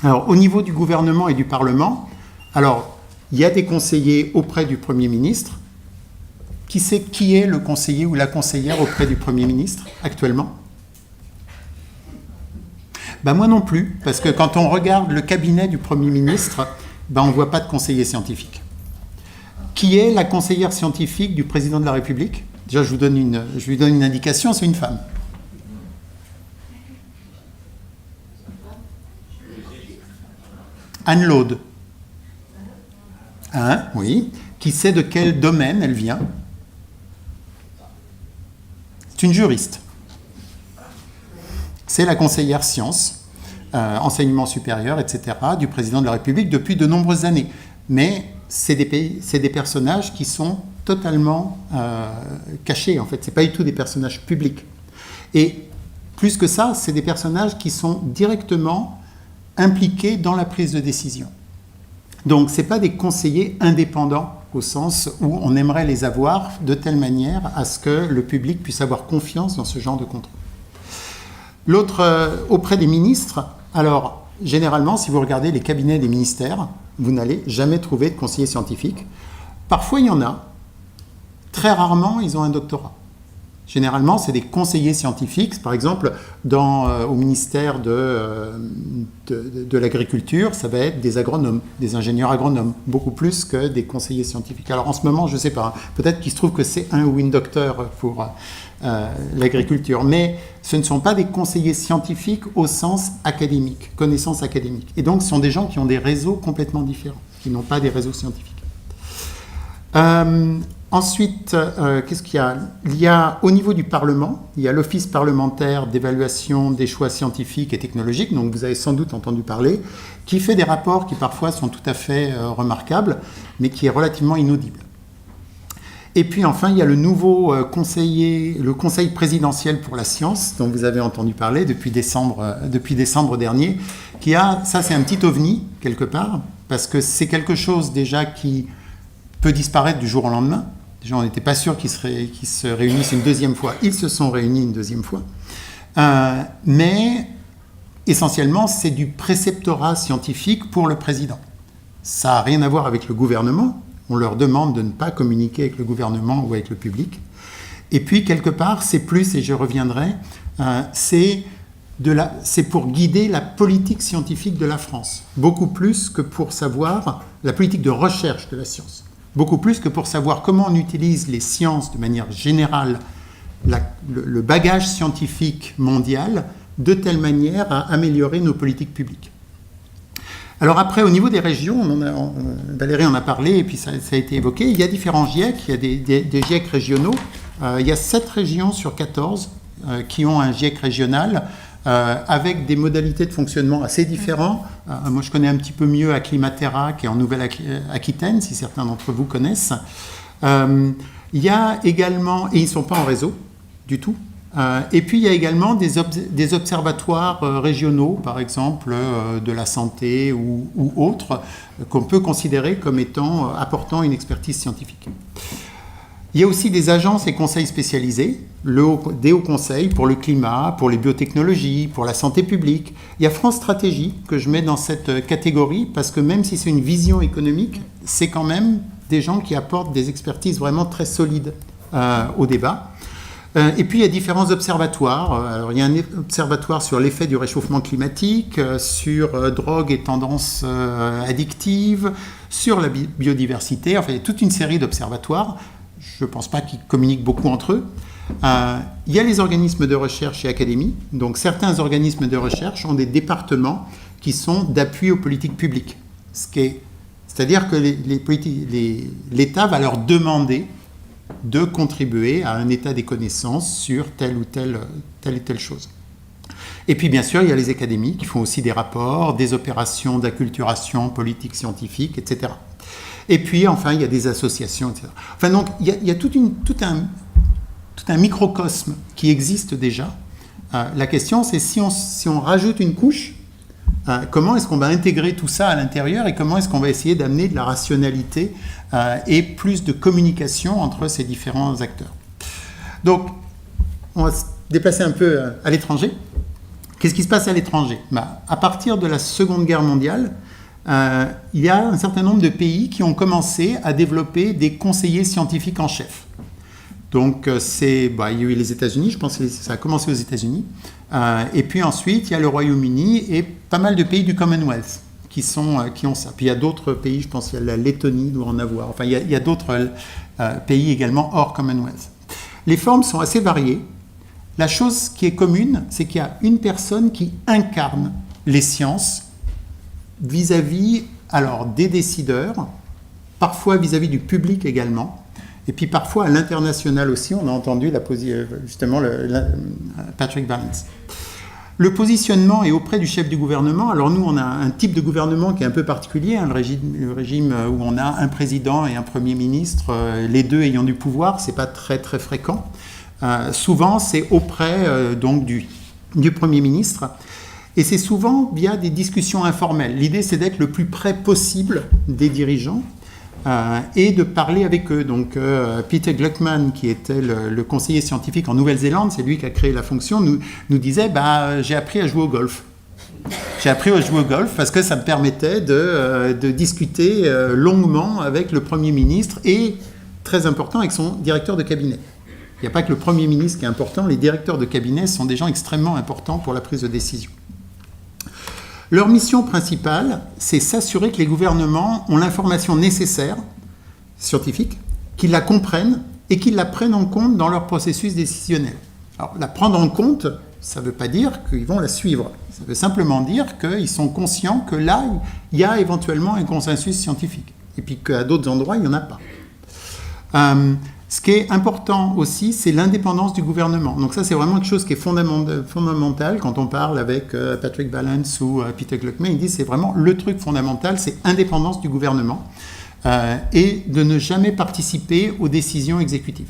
Alors, au niveau du gouvernement et du Parlement, alors, il y a des conseillers auprès du Premier ministre. Qui sait qui est le conseiller ou la conseillère auprès du Premier ministre actuellement? Moi non plus, parce que quand on regarde le cabinet du Premier ministre, on ne voit pas de conseiller scientifique. Qui est la conseillère scientifique du Président de la République? Déjà, je lui donne une indication, c'est une femme. Anne Laude. Oui. Qui sait de quel domaine elle vient? une juriste. C'est la conseillère sciences, enseignement supérieur, etc., du président de la République depuis de nombreuses années. Mais c'est des personnages qui sont totalement cachés, en fait. Ce n'est pas du tout des personnages publics. Et plus que ça, c'est des personnages qui sont directement impliqués dans la prise de décision. Donc, ce n'est pas des conseillers indépendants au sens où on aimerait les avoir de telle manière à ce que le public puisse avoir confiance dans ce genre de contrôle. L'autre, auprès des ministres, alors, généralement, si vous regardez les cabinets des ministères, vous n'allez jamais trouver de conseillers scientifiques. Parfois, il y en a. Très rarement, ils ont un doctorat. Généralement, c'est des conseillers scientifiques. Par exemple, au ministère de l'Agriculture, ça va être des agronomes, des ingénieurs agronomes, beaucoup plus que des conseillers scientifiques. Alors en ce moment, je ne sais pas, peut-être qu'il se trouve que c'est un ou une docteur pour l'agriculture, mais ce ne sont pas des conseillers scientifiques au sens académique, connaissance académique. Et donc, ce sont des gens qui ont des réseaux complètement différents, qui n'ont pas des réseaux scientifiques. Ensuite, qu'est-ce qu'il y a ? Il y a, au niveau du Parlement, il y a l'Office parlementaire d'évaluation des choix scientifiques et technologiques, donc vous avez sans doute entendu parler, qui fait des rapports qui parfois sont tout à fait remarquables, mais qui est relativement inaudible. Et puis enfin, il y a le nouveau le Conseil présidentiel pour la science, dont vous avez entendu parler depuis décembre dernier, qui a, ça c'est un petit ovni, quelque part, parce que c'est quelque chose déjà qui peut disparaître du jour au lendemain. Déjà, on n'était pas sûr qu'ils se réunissent une deuxième fois. Ils se sont réunis une deuxième fois. Mais essentiellement, c'est du préceptorat scientifique pour le président. Ça n'a rien à voir avec le gouvernement. On leur demande de ne pas communiquer avec le gouvernement ou avec le public. Et puis, quelque part, c'est plus, et je reviendrai, c'est pour guider la politique scientifique de la France. Beaucoup plus que pour savoir la politique de recherche de la science. Beaucoup plus que pour savoir comment on utilise les sciences de manière générale, le bagage scientifique mondial, de telle manière à améliorer nos politiques publiques. Alors après, au niveau des régions, Valérie en a parlé, et puis ça a été évoqué, il y a différents GIEC, il y a des GIEC régionaux, il y a 7 régions sur 14 qui ont un GIEC régional, avec des modalités de fonctionnement assez différentes. Moi, je connais un petit peu mieux Acclimatera, qui est en Nouvelle-Aquitaine, si certains d'entre vous connaissent. Il y a également, et ils ne sont pas en réseau du tout, et puis il y a également des observatoires régionaux, par exemple de la santé ou autres, qu'on peut considérer comme apportant une expertise scientifique. Il y a aussi des agences et conseils spécialisés, des hauts conseils pour le climat, pour les biotechnologies, pour la santé publique. Il y a France Stratégie que je mets dans cette catégorie parce que même si c'est une vision économique, c'est quand même des gens qui apportent des expertises vraiment très solides au débat. Et puis il y a différents observatoires. Alors, il y a un observatoire sur l'effet du réchauffement climatique, sur drogue et tendances addictives, sur la biodiversité. Enfin, il y a toute une série d'observatoires. Je ne pense pas qu'ils communiquent beaucoup entre eux. Il y a les organismes de recherche et académies. Donc certains organismes de recherche ont des départements qui sont d'appui aux politiques publiques. C'est-à-dire que l'État va leur demander de contribuer à un état des connaissances sur telle ou telle chose. Et puis bien sûr, il y a les académies qui font aussi des rapports, des opérations d'acculturation politique scientifique, etc. Et puis, enfin, il y a des associations, etc. Enfin, donc, il y a tout un microcosme qui existe déjà. La question, c'est si on rajoute une couche, comment est-ce qu'on va intégrer tout ça à l'intérieur et comment est-ce qu'on va essayer d'amener de la rationalité et plus de communication entre ces différents acteurs. Donc, on va se déplacer un peu à l'étranger. Qu'est-ce qui se passe à l'étranger ? À partir de la Seconde Guerre mondiale, il y a un certain nombre de pays qui ont commencé à développer des conseillers scientifiques en chef. Donc, il y a eu les États-Unis, je pense que ça a commencé aux États-Unis. Et puis ensuite, il y a le Royaume-Uni et pas mal de pays du Commonwealth qui ont ça. Puis il y a d'autres pays, je pense qu'il y a la Lettonie doit en avoir. Enfin, il y a d'autres pays également hors Commonwealth. Les formes sont assez variées. La chose qui est commune, c'est qu'il y a une personne qui incarne les sciences vis-à-vis des décideurs, parfois vis-à-vis du public également, Et puis parfois à l'international aussi, on a entendu justement Patrick Vallance. Le positionnement est auprès du chef du gouvernement. Alors nous, on a un type de gouvernement qui est un peu particulier, hein, le régime où on a un président et un premier ministre, les deux ayant du pouvoir, c'est pas très très fréquent. Souvent, c'est auprès donc du premier ministre. Et c'est souvent via des discussions informelles. L'idée, c'est d'être le plus près possible des dirigeants et de parler avec eux. Donc, Peter Gluckman, qui était le conseiller scientifique en Nouvelle-Zélande, c'est lui qui a créé la fonction, nous disait j'ai appris à jouer au golf. J'ai appris à jouer au golf parce que ça me permettait de discuter longuement avec le Premier ministre et, très important, avec son directeur de cabinet. Il n'y a pas que le Premier ministre qui est important, les directeurs de cabinet sont des gens extrêmement importants pour la prise de décision. Leur mission principale, c'est s'assurer que les gouvernements ont l'information nécessaire, scientifique, qu'ils la comprennent et qu'ils la prennent en compte dans leur processus décisionnel. Alors, la prendre en compte, ça ne veut pas dire qu'ils vont la suivre. Ça veut simplement dire qu'ils sont conscients que là, il y a éventuellement un consensus scientifique. Et puis qu'à d'autres endroits, il n'y en a pas. Ce qui est important aussi, c'est l'indépendance du gouvernement. Donc ça, c'est vraiment quelque chose qui est fondamental quand on parle avec Patrick Vallance ou Peter Gluckman. Il dit c'est vraiment le truc fondamental, c'est indépendance du gouvernement et de ne jamais participer aux décisions exécutives.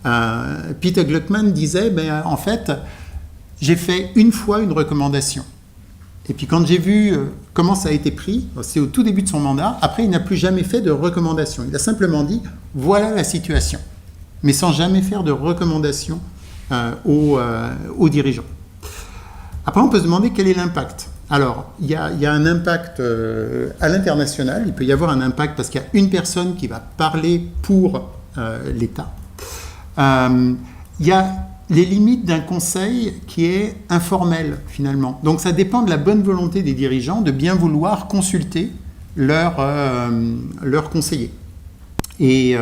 Peter Gluckman disait, en fait, j'ai fait une fois une recommandation. Et puis quand j'ai vu comment ça a été pris, c'est au tout début de son mandat, après il n'a plus jamais fait de recommandation. Il a simplement dit, voilà la situation, mais sans jamais faire de recommandation aux dirigeants. Après on peut se demander quel est l'impact. Alors il y a un impact à l'international, il peut y avoir un impact parce qu'il y a une personne qui va parler pour l'État. Il y a les limites d'un conseil qui est informel, finalement. Donc, ça dépend de la bonne volonté des dirigeants de bien vouloir consulter leurs conseillers. Et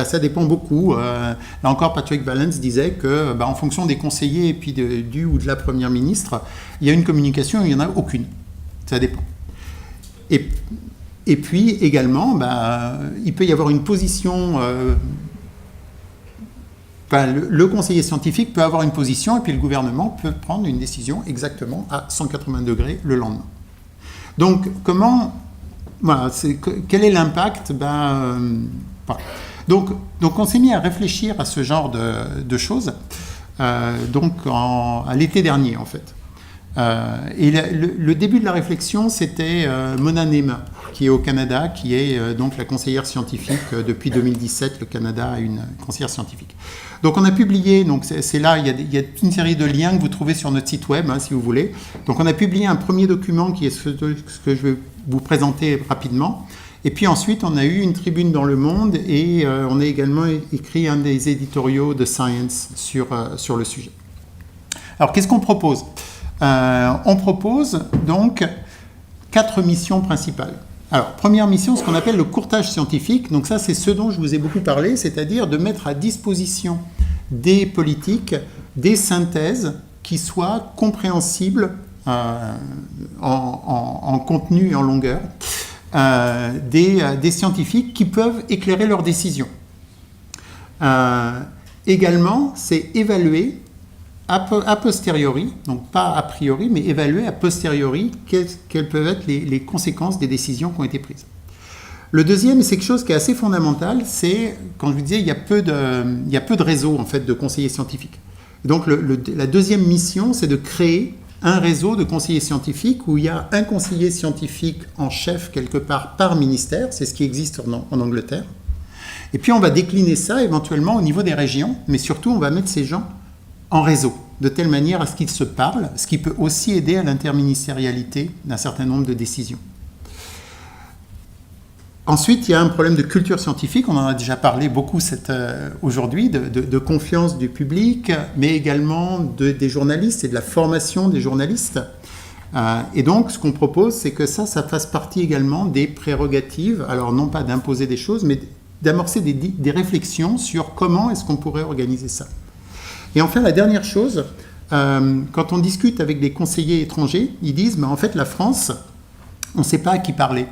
ça dépend beaucoup. Là encore, Patrick Vallance disait que, en fonction des conseillers et puis du ou de la première ministre, il y a une communication et il n'y en a aucune. Ça dépend. Et puis, également, il peut y avoir une position... le conseiller scientifique peut avoir une position et puis le gouvernement peut prendre une décision exactement à 180 degrés le lendemain. Donc, quel est l'impact ? Donc, on s'est mis à réfléchir à ce genre de choses à l'été dernier, en fait. Et le début de la réflexion, c'était Mona Neema, qui est au Canada, qui est donc la conseillère scientifique. Depuis 2017, le Canada a une conseillère scientifique. Donc on a publié, donc c'est là, il y a une série de liens que vous trouvez sur notre site web, si vous voulez. Donc on a publié un premier document qui est ce que je vais vous présenter rapidement. Et puis ensuite, on a eu une tribune dans Le Monde et on a également écrit un des éditoriaux de Science sur le sujet. Alors qu'est-ce qu'on propose ? On propose donc 4 missions principales. Alors, première mission, ce qu'on appelle le courtage scientifique. Donc ça, c'est ce dont je vous ai beaucoup parlé, c'est-à-dire de mettre à disposition des politiques des synthèses qui soient compréhensibles en contenu et en longueur, des scientifiques qui peuvent éclairer leurs décisions. Également, c'est évaluer a posteriori, donc pas a priori, mais évaluer a posteriori quelles peuvent être les conséquences des décisions qui ont été prises. Le deuxième, c'est quelque chose qui est assez fondamental, c'est, quand je vous disais, il y a peu de réseaux en fait, de conseillers scientifiques. Donc la deuxième mission, c'est de créer un réseau de conseillers scientifiques où il y a un conseiller scientifique en chef quelque part par ministère, c'est ce qui existe en Angleterre. Et puis on va décliner ça éventuellement au niveau des régions, mais surtout on va mettre ces gens en réseau, de telle manière à ce qu'ils se parlent, ce qui peut aussi aider à l'interministérialité d'un certain nombre de décisions. Ensuite, il y a un problème de culture scientifique, on en a déjà parlé beaucoup aujourd'hui, de confiance du public, mais également des journalistes et de la formation des journalistes. Et donc, ce qu'on propose, c'est que ça fasse partie également des prérogatives, alors non pas d'imposer des choses, mais d'amorcer des réflexions sur comment est-ce qu'on pourrait organiser ça. Et enfin, la dernière chose, quand on discute avec des conseillers étrangers, ils disent, en fait, la France, on ne sait pas à qui parler.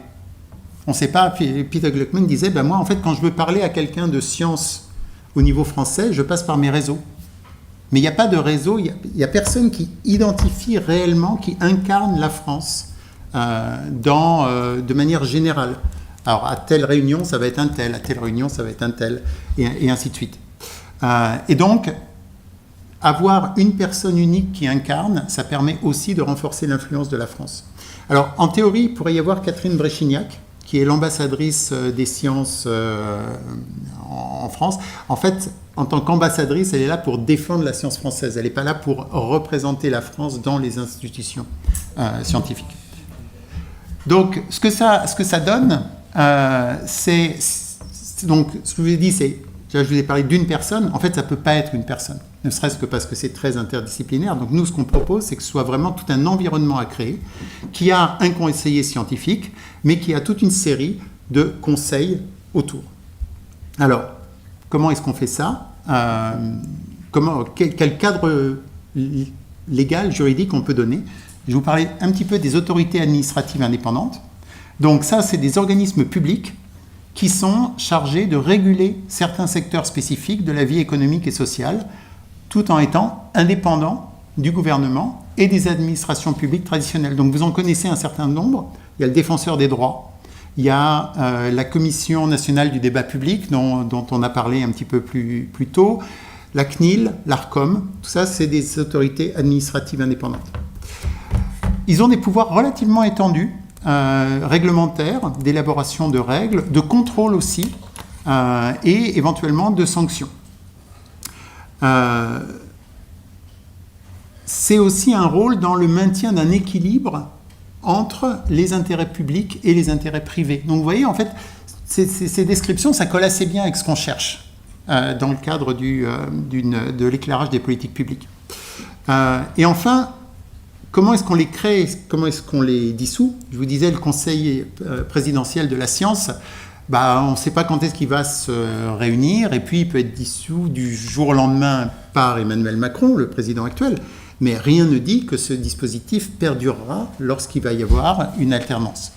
On ne sait pas. Peter Gluckman disait, moi, en fait, quand je veux parler à quelqu'un de science au niveau français, je passe par mes réseaux. Mais il n'y a pas de réseau, il n'y a personne qui identifie réellement, qui incarne la France de manière générale. Alors, à telle réunion, ça va être un tel, à telle réunion, ça va être un tel, et ainsi de suite. Et donc, avoir une personne unique qui incarne, ça permet aussi de renforcer l'influence de la France. Alors, en théorie, il pourrait y avoir Catherine Bréchignac, qui est l'ambassadrice des sciences en France. En fait, en tant qu'ambassadrice, elle est là pour défendre la science française. Elle n'est pas là pour représenter la France dans les institutions scientifiques. Donc, ce que ça donne, c'est... Donc, ce que je vous ai dit, c'est... Je vous ai parlé d'une personne. En fait, ça ne peut pas être une personne, ne serait-ce que parce que c'est très interdisciplinaire. Donc, nous, ce qu'on propose, c'est que ce soit vraiment tout un environnement à créer, qui a un conseiller scientifique, mais qui a toute une série de conseils autour. Alors, comment est-ce qu'on fait ça ? Quel cadre légal, juridique on peut donner ? Je vais vous parler un petit peu des autorités administratives indépendantes. Donc ça, c'est des organismes publics qui sont chargés de réguler certains secteurs spécifiques de la vie économique et sociale, tout en étant indépendants du gouvernement et des administrations publiques traditionnelles. Donc vous en connaissez un certain nombre. Il y a le Défenseur des droits, il y a la Commission nationale du débat public, dont on a parlé un petit peu plus tôt, la CNIL, l'ARCOM, tout ça, c'est des autorités administratives indépendantes. Ils ont des pouvoirs relativement étendus, réglementaires, d'élaboration de règles, de contrôle aussi, et éventuellement de sanctions. C'est aussi un rôle dans le maintien d'un équilibre entre les intérêts publics et les intérêts privés. Donc vous voyez, en fait, ces descriptions, ça colle assez bien avec ce qu'on cherche dans le cadre de l'éclairage des politiques publiques. Et enfin, comment est-ce qu'on les crée, comment est-ce qu'on les dissout ? Je vous disais, le Conseil présidentiel de la science, on ne sait pas quand est-ce qu'il va se réunir, et puis il peut être dissous du jour au lendemain par Emmanuel Macron, le président actuel, mais rien ne dit que ce dispositif perdurera lorsqu'il va y avoir une alternance.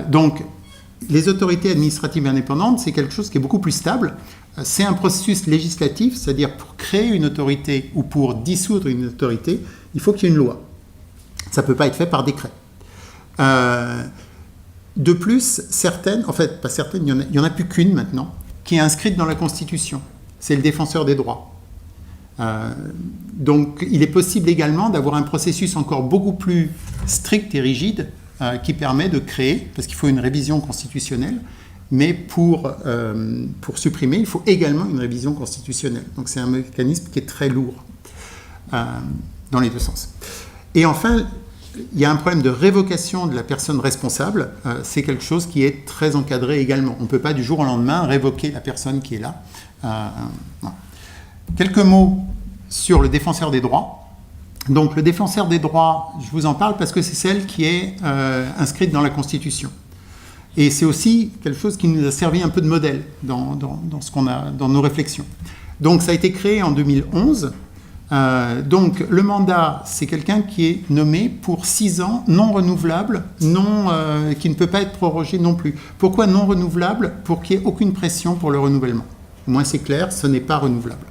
Donc, les autorités administratives indépendantes, c'est quelque chose qui est beaucoup plus stable. C'est un processus législatif, c'est-à-dire pour créer une autorité ou pour dissoudre une autorité, il faut qu'il y ait une loi. Ça ne peut pas être fait par décret. De plus, certaines, en fait, pas certaines, il n'y en a plus qu'une maintenant, qui est inscrite dans la Constitution. C'est le Défenseur des droits. Donc, il est possible également d'avoir un processus encore beaucoup plus strict et rigide qui permet de créer, parce qu'il faut une révision constitutionnelle, mais pour supprimer, il faut également une révision constitutionnelle. Donc, c'est un mécanisme qui est très lourd dans les deux sens. Et enfin, il y a un problème de révocation de la personne responsable. C'est quelque chose qui est très encadré également. On ne peut pas du jour au lendemain révoquer la personne qui est là. Quelques mots sur le Défenseur des droits. Donc le Défenseur des droits, je vous en parle parce que c'est celle qui est inscrite dans la Constitution. Et c'est aussi quelque chose qui nous a servi un peu de modèle dans nos réflexions. Donc ça a été créé en 2011. Donc le mandat, c'est quelqu'un qui est nommé pour 6 ans, non renouvelable, qui ne peut pas être prorogé non plus. Pourquoi non renouvelable ? Pour qu'il n'y ait aucune pression pour le renouvellement. Au moins c'est clair, ce n'est pas renouvelable.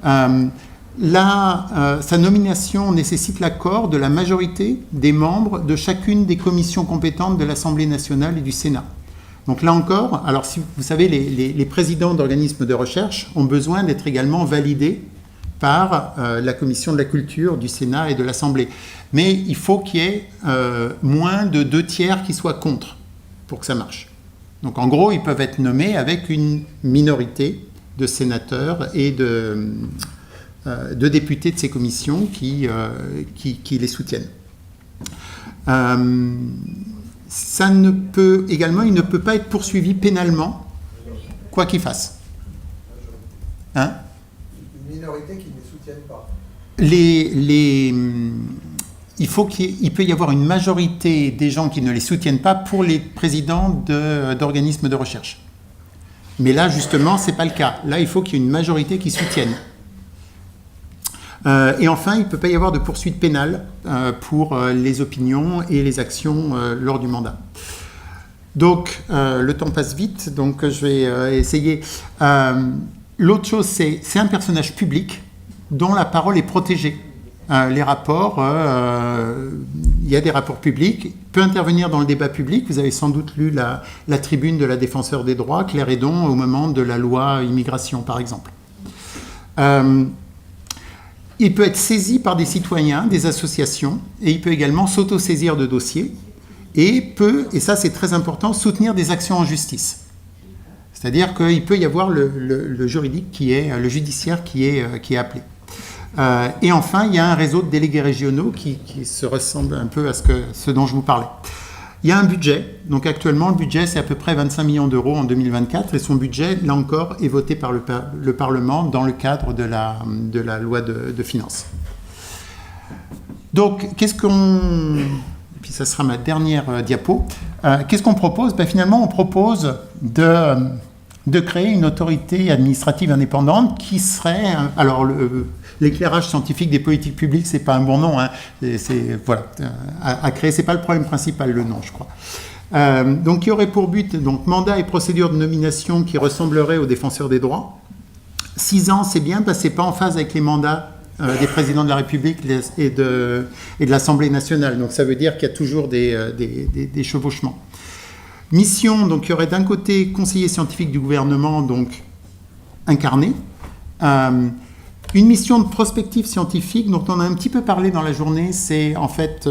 Sa nomination nécessite l'accord de la majorité des membres de chacune des commissions compétentes de l'Assemblée nationale et du Sénat. Donc là encore, alors si vous savez, les présidents d'organismes de recherche ont besoin d'être également validés par la commission de la culture du Sénat et de l'Assemblée. Mais il faut qu'il y ait moins de 2/3 qui soient contre pour que ça marche. Donc en gros, ils peuvent être nommés avec une minorité de sénateurs et de députés de ces commissions qui les soutiennent. Il ne peut pas être poursuivi pénalement, quoi qu'il fasse. Hein ? Une minorité qui ne les soutienne pas. Il peut y avoir une majorité des gens qui ne les soutiennent pas pour les présidents d'organismes de recherche. Mais là, justement, ce n'est pas le cas. Là, il faut qu'il y ait une majorité qui soutienne. Et enfin, il ne peut pas y avoir de poursuite pénale pour les opinions et les actions lors du mandat. Donc, le temps passe vite, donc je vais essayer. L'autre chose, c'est un personnage public dont la parole est protégée. Les rapports, il y a des rapports publics, peut intervenir dans le débat public. Vous avez sans doute lu la tribune de la défenseur des droits, Claire Hédon, au moment de la loi immigration, par exemple. Il peut être saisi par des citoyens, des associations, et il peut également s'auto-saisir de dossiers, et peut, et ça c'est très important, soutenir des actions en justice. C'est-à-dire qu'il peut y avoir le juridique le judiciaire qui est appelé. Et enfin, il y a un réseau de délégués régionaux qui se ressemble un peu à ce dont je vous parlais. Il y a un budget. Donc actuellement, le budget, c'est à peu près 25 millions d'euros en 2024. Et son budget, là encore, est voté par le Parlement dans le cadre de la loi de finances. Donc, puis ça sera ma dernière diapo. Qu'est-ce qu'on propose ? Finalement, on propose de créer une autorité administrative indépendante qui serait... Alors, l'éclairage scientifique des politiques publiques, c'est pas un bon nom. Hein. Voilà, à créer, c'est pas le problème principal, le nom, je crois. Donc, qui aurait pour but mandat et procédure de nomination qui ressembleraient aux défenseurs des droits. 6 ans, c'est bien, parce que c'est pas en phase avec les mandats des présidents de la République et de l'Assemblée nationale. Donc, ça veut dire qu'il y a toujours des chevauchements. Mission, donc il y aurait d'un côté conseiller scientifique du gouvernement, donc incarné. Une mission de prospective scientifique dont on a un petit peu parlé dans la journée, c'est en fait,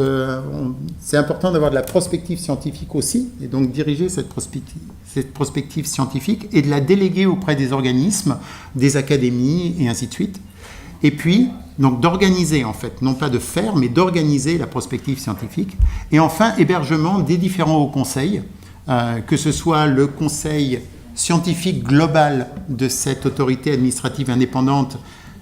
c'est important d'avoir de la prospective scientifique aussi, et donc diriger cette prospective scientifique et de la déléguer auprès des organismes, des académies et ainsi de suite. Et puis, donc d'organiser en fait, non pas de faire, mais d'organiser la prospective scientifique. Et enfin, hébergement des différents hauts conseils, que ce soit le conseil scientifique global de cette autorité administrative indépendante,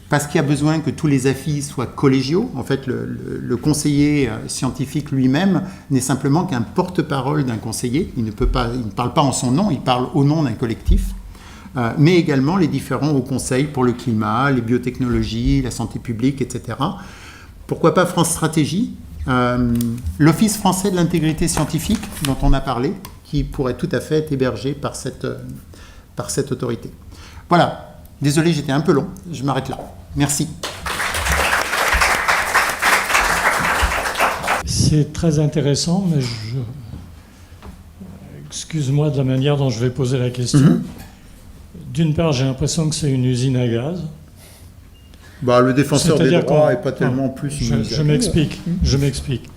parce qu'il y a besoin que tous les avis soient collégiaux. En fait, le conseiller scientifique lui-même n'est simplement qu'un porte-parole d'un conseiller. Il ne parle pas en son nom, il parle au nom d'un collectif. Mais également les différents hauts conseils pour le climat, les biotechnologies, la santé publique, etc. Pourquoi pas France Stratégie, l'Office français de l'intégrité scientifique dont on a parlé, qui pourrait tout à fait être hébergé par cette autorité. Voilà. Désolé, j'étais un peu long. Je m'arrête là. Merci. C'est très intéressant, mais excuse-moi de la manière dont je vais poser la question. D'une part, j'ai l'impression que c'est une usine à gaz. Le défenseur des droits n'est pas tellement plus une usine à gaz. Je m'explique.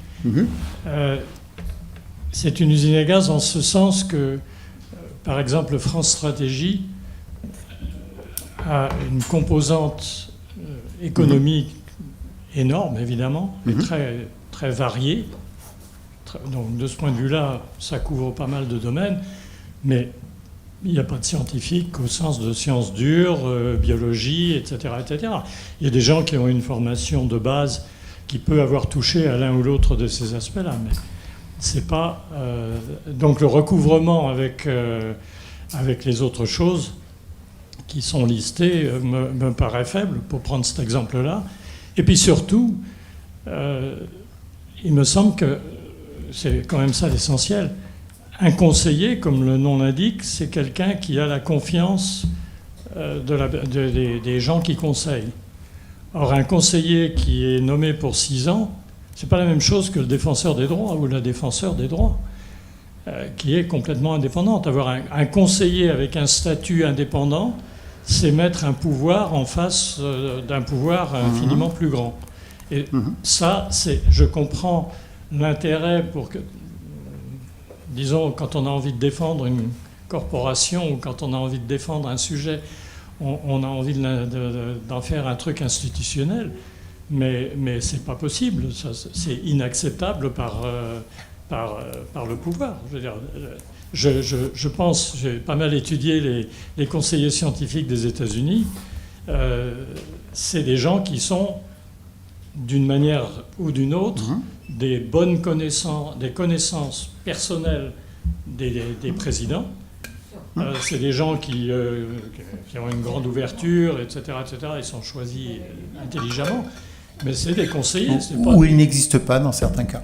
C'est une usine à gaz en ce sens que, par exemple, France Stratégie a une composante économique énorme, évidemment, mais très, très variée. Donc, de ce point de vue-là, ça couvre pas mal de domaines, mais il n'y a pas de scientifique au sens de sciences dures, biologie, etc., etc. Il y a des gens qui ont une formation de base qui peut avoir touché à l'un ou l'autre de ces aspects-là, mais c'est pas... donc, le recouvrement avec les autres choses qui sont listées me paraît faible, pour prendre cet exemple-là. Et puis surtout, il me semble que c'est quand même ça l'essentiel. Un conseiller, comme le nom l'indique, c'est quelqu'un qui a la confiance des gens qui conseillent. Or, un conseiller qui est nommé pour 6 ans, c'est pas la même chose que le défenseur des droits ou la défenseur des droits, qui est complètement indépendante. Avoir un conseiller avec un statut indépendant, c'est mettre un pouvoir en face d'un pouvoir infiniment plus grand. Et ça, je comprends l'intérêt pour que, disons, quand on a envie de défendre une corporation ou quand on a envie de défendre un sujet, on a envie d'en faire un truc institutionnel, mais c'est pas possible. C'est inacceptable par le pouvoir. Je veux dire, je pense, j'ai pas mal étudié les conseillers scientifiques des États-Unis. C'est des gens qui sont, d'une manière ou d'une autre, des connaissances personnelles des présidents. C'est des gens qui ont une grande ouverture, etc., etc. Ils sont choisis intelligemment, mais c'est des conseillers. Ou ils n'existent pas dans certains cas.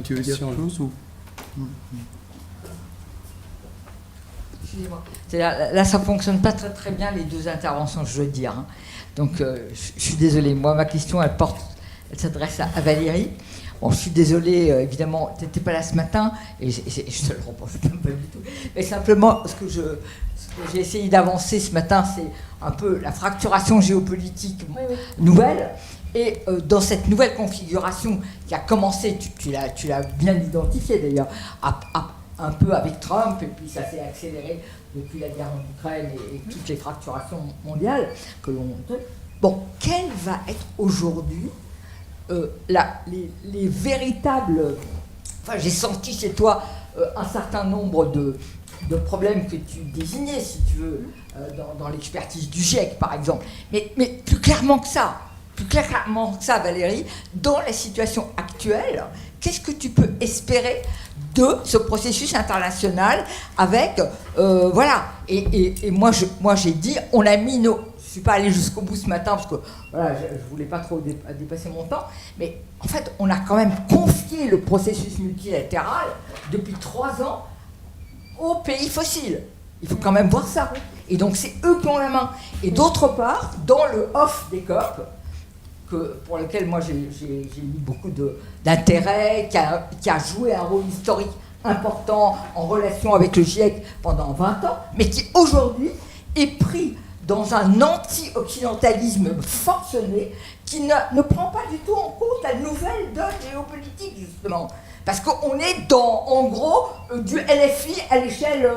tu veux dire question, quelque chose ou... Excusez-moi. Là, ça ne fonctionne pas très très bien les deux interventions, je veux dire. Hein. Donc, je suis désolée. Moi, ma question, elle s'adresse à Valérie. Bon, je suis désolée, évidemment, tu n'étais pas là ce matin, et je te le reproche pas du tout. Mais simplement, ce que j'ai essayé d'avancer ce matin, c'est un peu la fracturation géopolitique nouvelle. Et dans cette nouvelle configuration qui a commencé, tu l'as bien identifié d'ailleurs, un peu avec Trump, et puis ça s'est accéléré depuis la guerre en Ukraine et toutes les fracturations mondiales que l'on... Bon, quelle va être aujourd'hui les véritables... Enfin, j'ai senti chez toi un certain nombre de problèmes que tu désignais, si tu veux, dans l'expertise du GIEC, par exemple. Mais plus clairement que ça, Valérie, dans la situation actuelle, qu'est-ce que tu peux espérer de ce processus international avec... voilà. Et moi, j'ai dit, on a mis nos... Je ne suis pas allée jusqu'au bout ce matin parce que voilà, je ne voulais pas trop dépasser mon temps, mais en fait, on a quand même confié le processus multilatéral depuis 3 ans aux pays fossiles. Il faut quand même voir ça. Et donc, c'est eux qui ont la main. Et d'autre part, dans le off des COP, pour lequel moi j'ai mis beaucoup d'intérêt, qui a joué un rôle historique important en relation avec le GIEC pendant 20 ans, mais qui aujourd'hui est pris dans un anti-occidentalisme forcené qui ne prend pas du tout en compte la nouvelle donne géopolitique, justement. Parce qu'on est dans, en gros, du LFI à l'échelle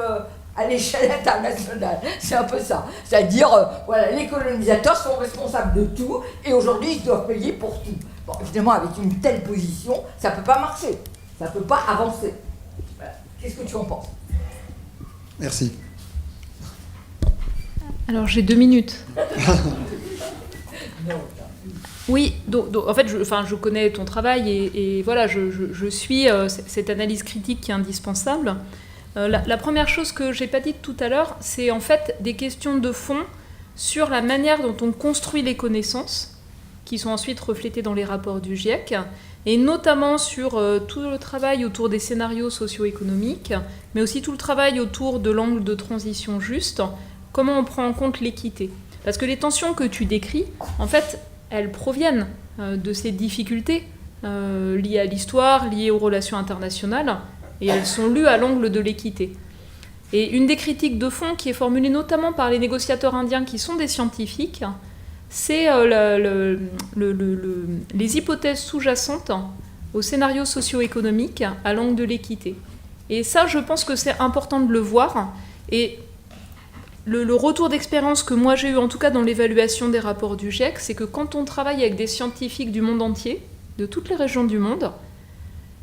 internationale. C'est un peu ça. C'est-à-dire, voilà, les colonisateurs sont responsables de tout et aujourd'hui, ils doivent payer pour tout. Bon, évidemment, avec une telle position, ça ne peut pas marcher. Ça ne peut pas avancer. Voilà. Qu'est-ce que tu en penses ? Merci. Alors, j'ai 2 minutes. Oui, en fait, je connais ton travail et voilà, je suis cette analyse critique qui est indispensable. La première chose que j'ai pas dite tout à l'heure, c'est en fait des questions de fond sur la manière dont on construit les connaissances, qui sont ensuite reflétées dans les rapports du GIEC, et notamment sur tout le travail autour des scénarios socio-économiques, mais aussi tout le travail autour de l'angle de transition juste, comment on prend en compte l'équité. Parce que les tensions que tu décris, en fait, elles proviennent de ces difficultés liées à l'histoire, liées aux relations internationales, et elles sont lues à l'angle de l'équité. Et une des critiques de fond qui est formulée notamment par les négociateurs indiens qui sont des scientifiques, c'est les hypothèses sous-jacentes aux scénarios socio-économiques à l'angle de l'équité. Et ça, je pense que c'est important de le voir. Et le retour d'expérience que moi j'ai eu, en tout cas dans l'évaluation des rapports du GIEC, c'est que quand on travaille avec des scientifiques du monde entier, de toutes les régions du monde,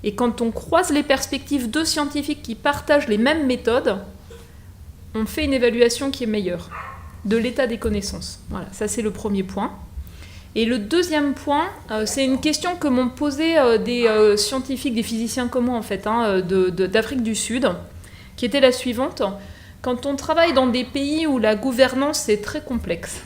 et quand on croise les perspectives de scientifiques qui partagent les mêmes méthodes, on fait une évaluation qui est meilleure de l'état des connaissances. Voilà, ça c'est le premier point. Et le deuxième point, c'est une question que m'ont posée des scientifiques, des physiciens communs en fait, d'Afrique du Sud, qui était la suivante. Quand on travaille dans des pays où la gouvernance est très complexe,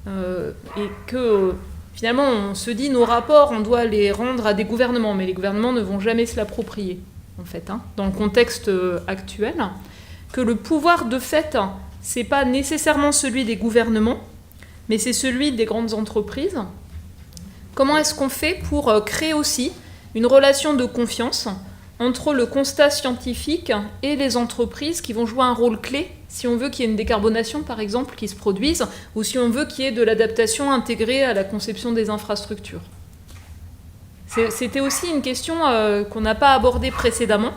et que finalement on se dit nos rapports, on doit les rendre à des gouvernements, mais les gouvernements ne vont jamais se l'approprier, en fait, dans le contexte actuel, que le pouvoir de fait, c'est pas nécessairement celui des gouvernements, mais c'est celui des grandes entreprises. Comment est-ce qu'on fait pour créer aussi une relation de confiance entre le constat scientifique et les entreprises qui vont jouer un rôle clé si on veut qu'il y ait une décarbonation, par exemple, qui se produise, ou si on veut qu'il y ait de l'adaptation intégrée à la conception des infrastructures. C'était aussi une question qu'on n'a pas abordée précédemment,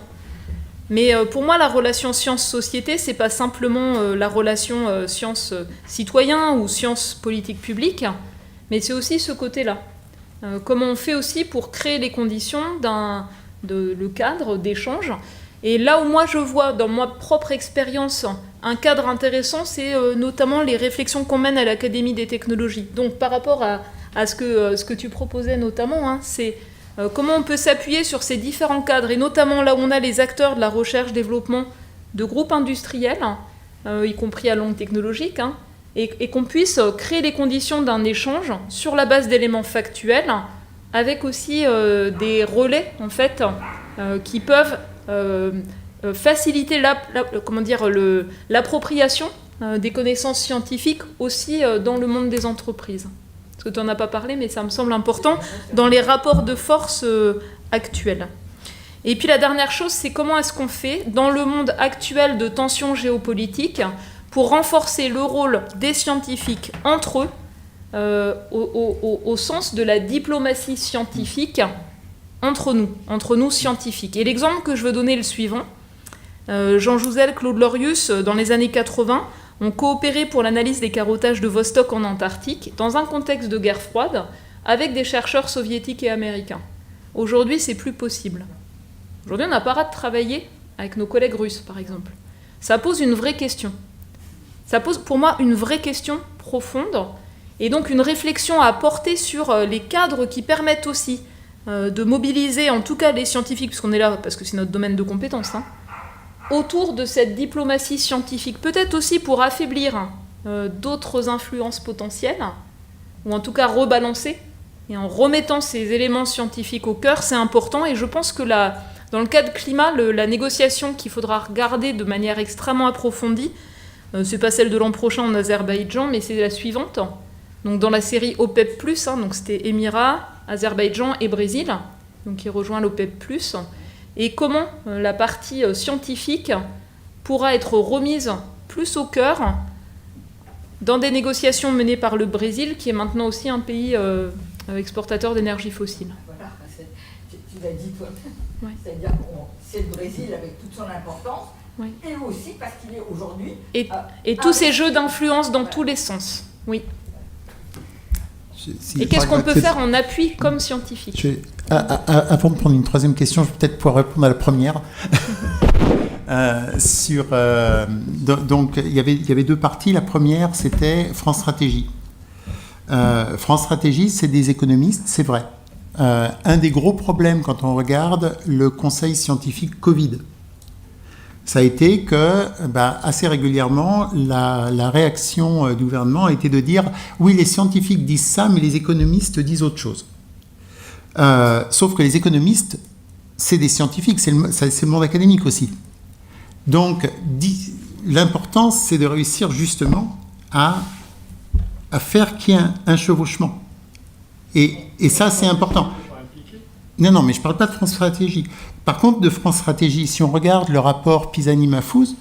mais pour moi, la relation science-société, c'est pas simplement la relation science-citoyen ou science-politique publique, mais c'est aussi ce côté-là. Comment on fait aussi pour créer les conditions le cadre d'échange. Et là où moi je vois dans ma propre expérience un cadre intéressant, c'est notamment les réflexions qu'on mène à l'Académie des technologies. Donc par rapport à ce que tu proposais notamment, c'est comment on peut s'appuyer sur ces différents cadres, et notamment là où on a les acteurs de la recherche-développement de groupes industriels, y compris à langue technologique, et qu'on puisse créer les conditions d'un échange sur la base d'éléments factuels, avec aussi des relais en fait qui peuvent faciliter l'appropriation des connaissances scientifiques aussi dans le monde des entreprises. Parce que tu n'en as pas parlé, mais ça me semble important dans les rapports de force actuels. Et puis la dernière chose, c'est comment est-ce qu'on fait dans le monde actuel de tensions géopolitiques pour renforcer le rôle des scientifiques entre eux au sens de la diplomatie scientifique entre nous scientifiques. Et l'exemple que je veux donner est le suivant. Jean Jouzel, Claude Lorius, dans les années 80, ont coopéré pour l'analyse des carottages de Vostok en Antarctique, dans un contexte de guerre froide, avec des chercheurs soviétiques et américains. Aujourd'hui, c'est plus possible. Aujourd'hui, on n'a pas le droit de travailler avec nos collègues russes, par exemple. Ça pose une vraie question. Ça pose pour moi une vraie question profonde, et donc une réflexion à porter sur les cadres qui permettent aussi de mobiliser, en tout cas les scientifiques, puisqu'on est là, parce que c'est notre domaine de compétence, autour de cette diplomatie scientifique, peut-être aussi pour affaiblir d'autres influences potentielles, ou en tout cas rebalancer, et en remettant ces éléments scientifiques au cœur, c'est important, et je pense que dans le cas de climat, la négociation qu'il faudra regarder de manière extrêmement approfondie, c'est pas celle de l'an prochain en Azerbaïdjan, mais c'est la suivante. Donc dans la série OPEP+, donc c'était Émirats, Azerbaïdjan et Brésil, donc qui rejoint l'OPEP+, et comment la partie scientifique pourra être remise plus au cœur dans des négociations menées par le Brésil, qui est maintenant aussi un pays exportateur d'énergie fossile. Voilà, tu l'as dit toi-même. Ouais. C'est-à-dire que c'est le Brésil avec toute son importance, ouais. Et aussi parce qu'il est aujourd'hui... Et tous ces jeux d'influence dans tous les sens, oui. Et qu'est-ce qu'on peut faire en appui comme scientifique ? Avant de prendre une troisième question, je vais peut-être pouvoir répondre à la première. Donc, il y avait deux parties. La première, c'était France Stratégie. France Stratégie, c'est des économistes, c'est vrai. Un des gros problèmes quand on regarde le conseil scientifique Covid, ça a été que, assez régulièrement, la réaction du gouvernement a été de dire « oui, les scientifiques disent ça, mais les économistes disent autre chose ». Sauf que les économistes, c'est des scientifiques, c'est le monde académique aussi. Donc, l'important, c'est de réussir justement à faire qu'il y ait un chevauchement. Et ça, c'est important. Non, mais je ne parle pas de France Stratégie. Par contre, de France Stratégie, si on regarde le rapport Pisani-Mahfouz,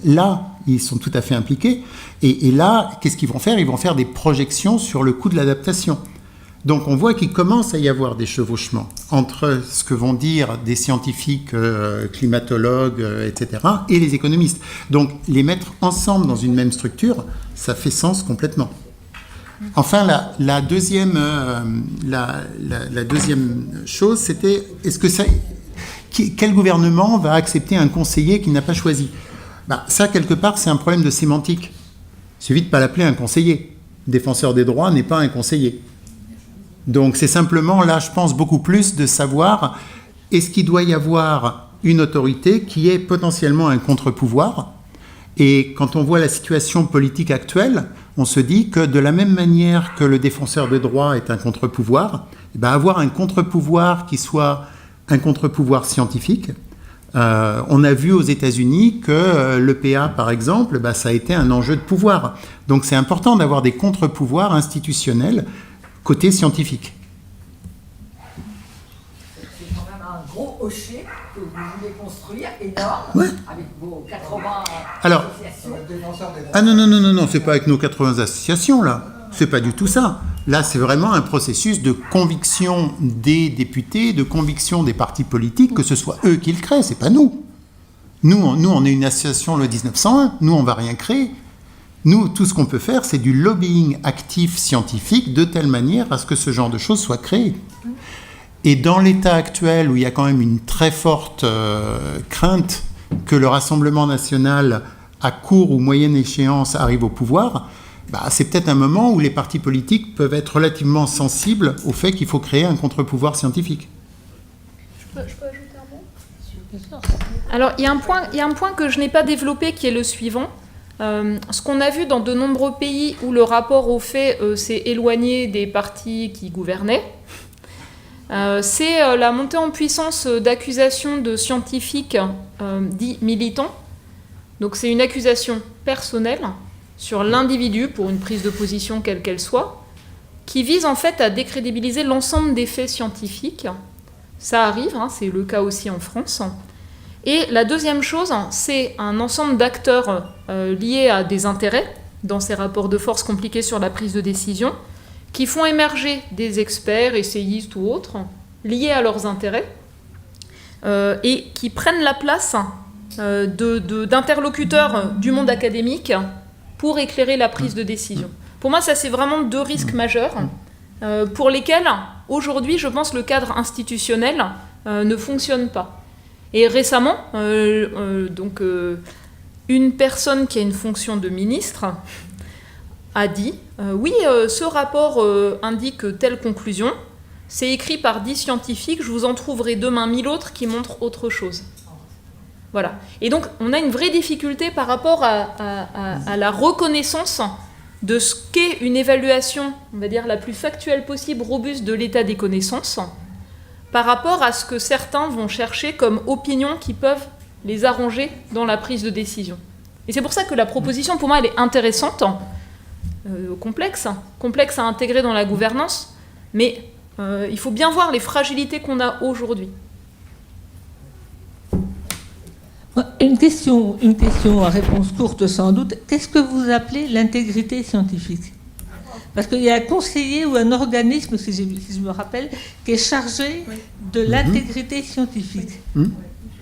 là, ils sont tout à fait impliqués. Et là, qu'est-ce qu'ils vont faire ? Ils vont faire des projections sur le coût de l'adaptation. Donc, on voit qu'il commence à y avoir des chevauchements entre ce que vont dire des scientifiques, climatologues, etc., et les économistes. Donc, les mettre ensemble dans une même structure, ça fait sens complètement. Enfin, la deuxième chose, c'était quel gouvernement va accepter un conseiller qu'il n'a pas choisi ? Ça, quelque part, c'est un problème de sémantique. Il suffit de ne pas l'appeler un conseiller. Défenseur des droits n'est pas un conseiller. Donc, c'est simplement, là, je pense, beaucoup plus de savoir est-ce qu'il doit y avoir une autorité qui est potentiellement un contre-pouvoir ? Et quand on voit la situation politique actuelle, on se dit que de la même manière que le défenseur des droits est un contre-pouvoir, avoir un contre-pouvoir qui soit un contre-pouvoir scientifique. On a vu aux États-Unis que l'EPA, par exemple, ça a été un enjeu de pouvoir. Donc c'est important d'avoir des contre-pouvoirs institutionnels côté scientifique. C'est quand même un gros hocher que vous voulez construire, énorme, ouais. Avec vos 80 associations. Ah non, c'est pas avec nos 80 associations, là. C'est pas du tout ça. Là, c'est vraiment un processus de conviction des députés, de conviction des partis politiques, que ce soit eux qui le créent, c'est pas nous. Nous, on est une association loi 1901, nous, on va rien créer. Nous, tout ce qu'on peut faire, c'est du lobbying actif scientifique de telle manière à ce que ce genre de choses soit créé. Et dans l'état actuel, où il y a quand même une très forte crainte que le Rassemblement national, à court ou moyenne échéance, arrive au pouvoir, c'est peut-être un moment où les partis politiques peuvent être relativement sensibles au fait qu'il faut créer un contre-pouvoir scientifique. Je peux ajouter un mot ? Alors, il y a un point que je n'ai pas développé qui est le suivant. Ce qu'on a vu dans de nombreux pays où le rapport au fait s'est éloigné des partis qui gouvernaient, c'est la montée en puissance d'accusations de scientifiques dits militants. Donc c'est une accusation personnelle sur l'individu pour une prise de position quelle qu'elle soit, qui vise en fait à décrédibiliser l'ensemble des faits scientifiques. Ça arrive, hein, c'est le cas aussi en France. Et la deuxième chose, c'est un ensemble d'acteurs liés à des intérêts dans ces rapports de force compliqués sur la prise de décision, qui font émerger des experts, essayistes ou autres, liés à leurs intérêts, et qui prennent la place d'interlocuteurs du monde académique pour éclairer la prise de décision. Pour moi, ça, c'est vraiment deux risques majeurs pour lesquels, aujourd'hui, je pense, le cadre institutionnel ne fonctionne pas. Et récemment, une personne qui a une fonction de ministre a dit oui, ce rapport indique telle conclusion, c'est écrit par 10 scientifiques, je vous en trouverai demain 1000 autres qui montrent autre chose. Voilà. Et donc, on a une vraie difficulté par rapport à la reconnaissance de ce qu'est une évaluation, on va dire, la plus factuelle possible, robuste de l'état des connaissances, par rapport à ce que certains vont chercher comme opinions qui peuvent les arranger dans la prise de décision. Et c'est pour ça que la proposition, pour moi, elle est intéressante, complexe à intégrer dans la gouvernance, mais il faut bien voir les fragilités qu'on a aujourd'hui. Une question à réponse courte sans doute. Qu'est-ce que vous appelez l'intégrité scientifique ? Parce qu'il y a un conseiller ou un organisme, si je me rappelle, qui est chargé de l'intégrité scientifique.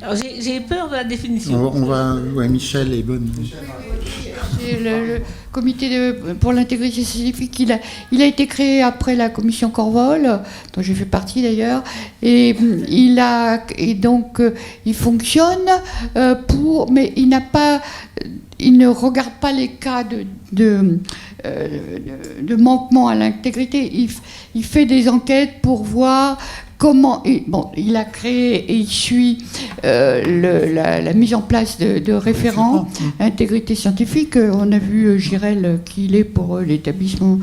Alors j'ai peur de la définition. Michel est bonne. Le comité pour l'intégrité scientifique, il a été créé après la commission Corvol, dont j'ai fait partie d'ailleurs, et donc il fonctionne mais il ne regarde pas les cas de manquement à l'intégrité. Il fait des enquêtes pour voir comment. Il a créé et il suit la mise en place de référents intégrité scientifique. On a vu Girel qui il est pour l'établissement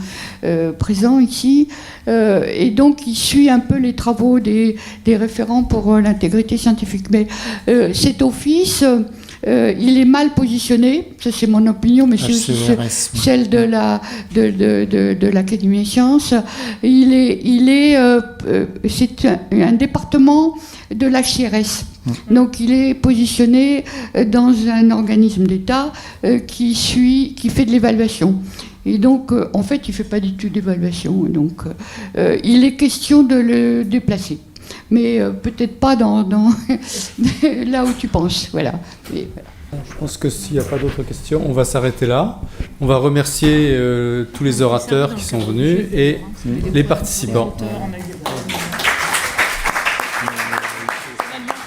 présent ici. Et donc, il suit un peu les travaux des référents pour l'intégrité scientifique. Mais cet office... il est mal positionné, ça c'est mon opinion, mais c'est aussi celle de l'Académie des sciences. C'est un département de l'HCRS. Donc il est positionné dans un organisme d'État qui fait de l'évaluation. Et donc, en fait, il ne fait pas du tout d'évaluation. Donc, il est question de le déplacer. Mais peut-être pas dans là où tu penses. Voilà. Mais, voilà. Je pense que s'il n'y a pas d'autres questions, on va s'arrêter là. On va remercier tous les orateurs qui sont venus et les participants.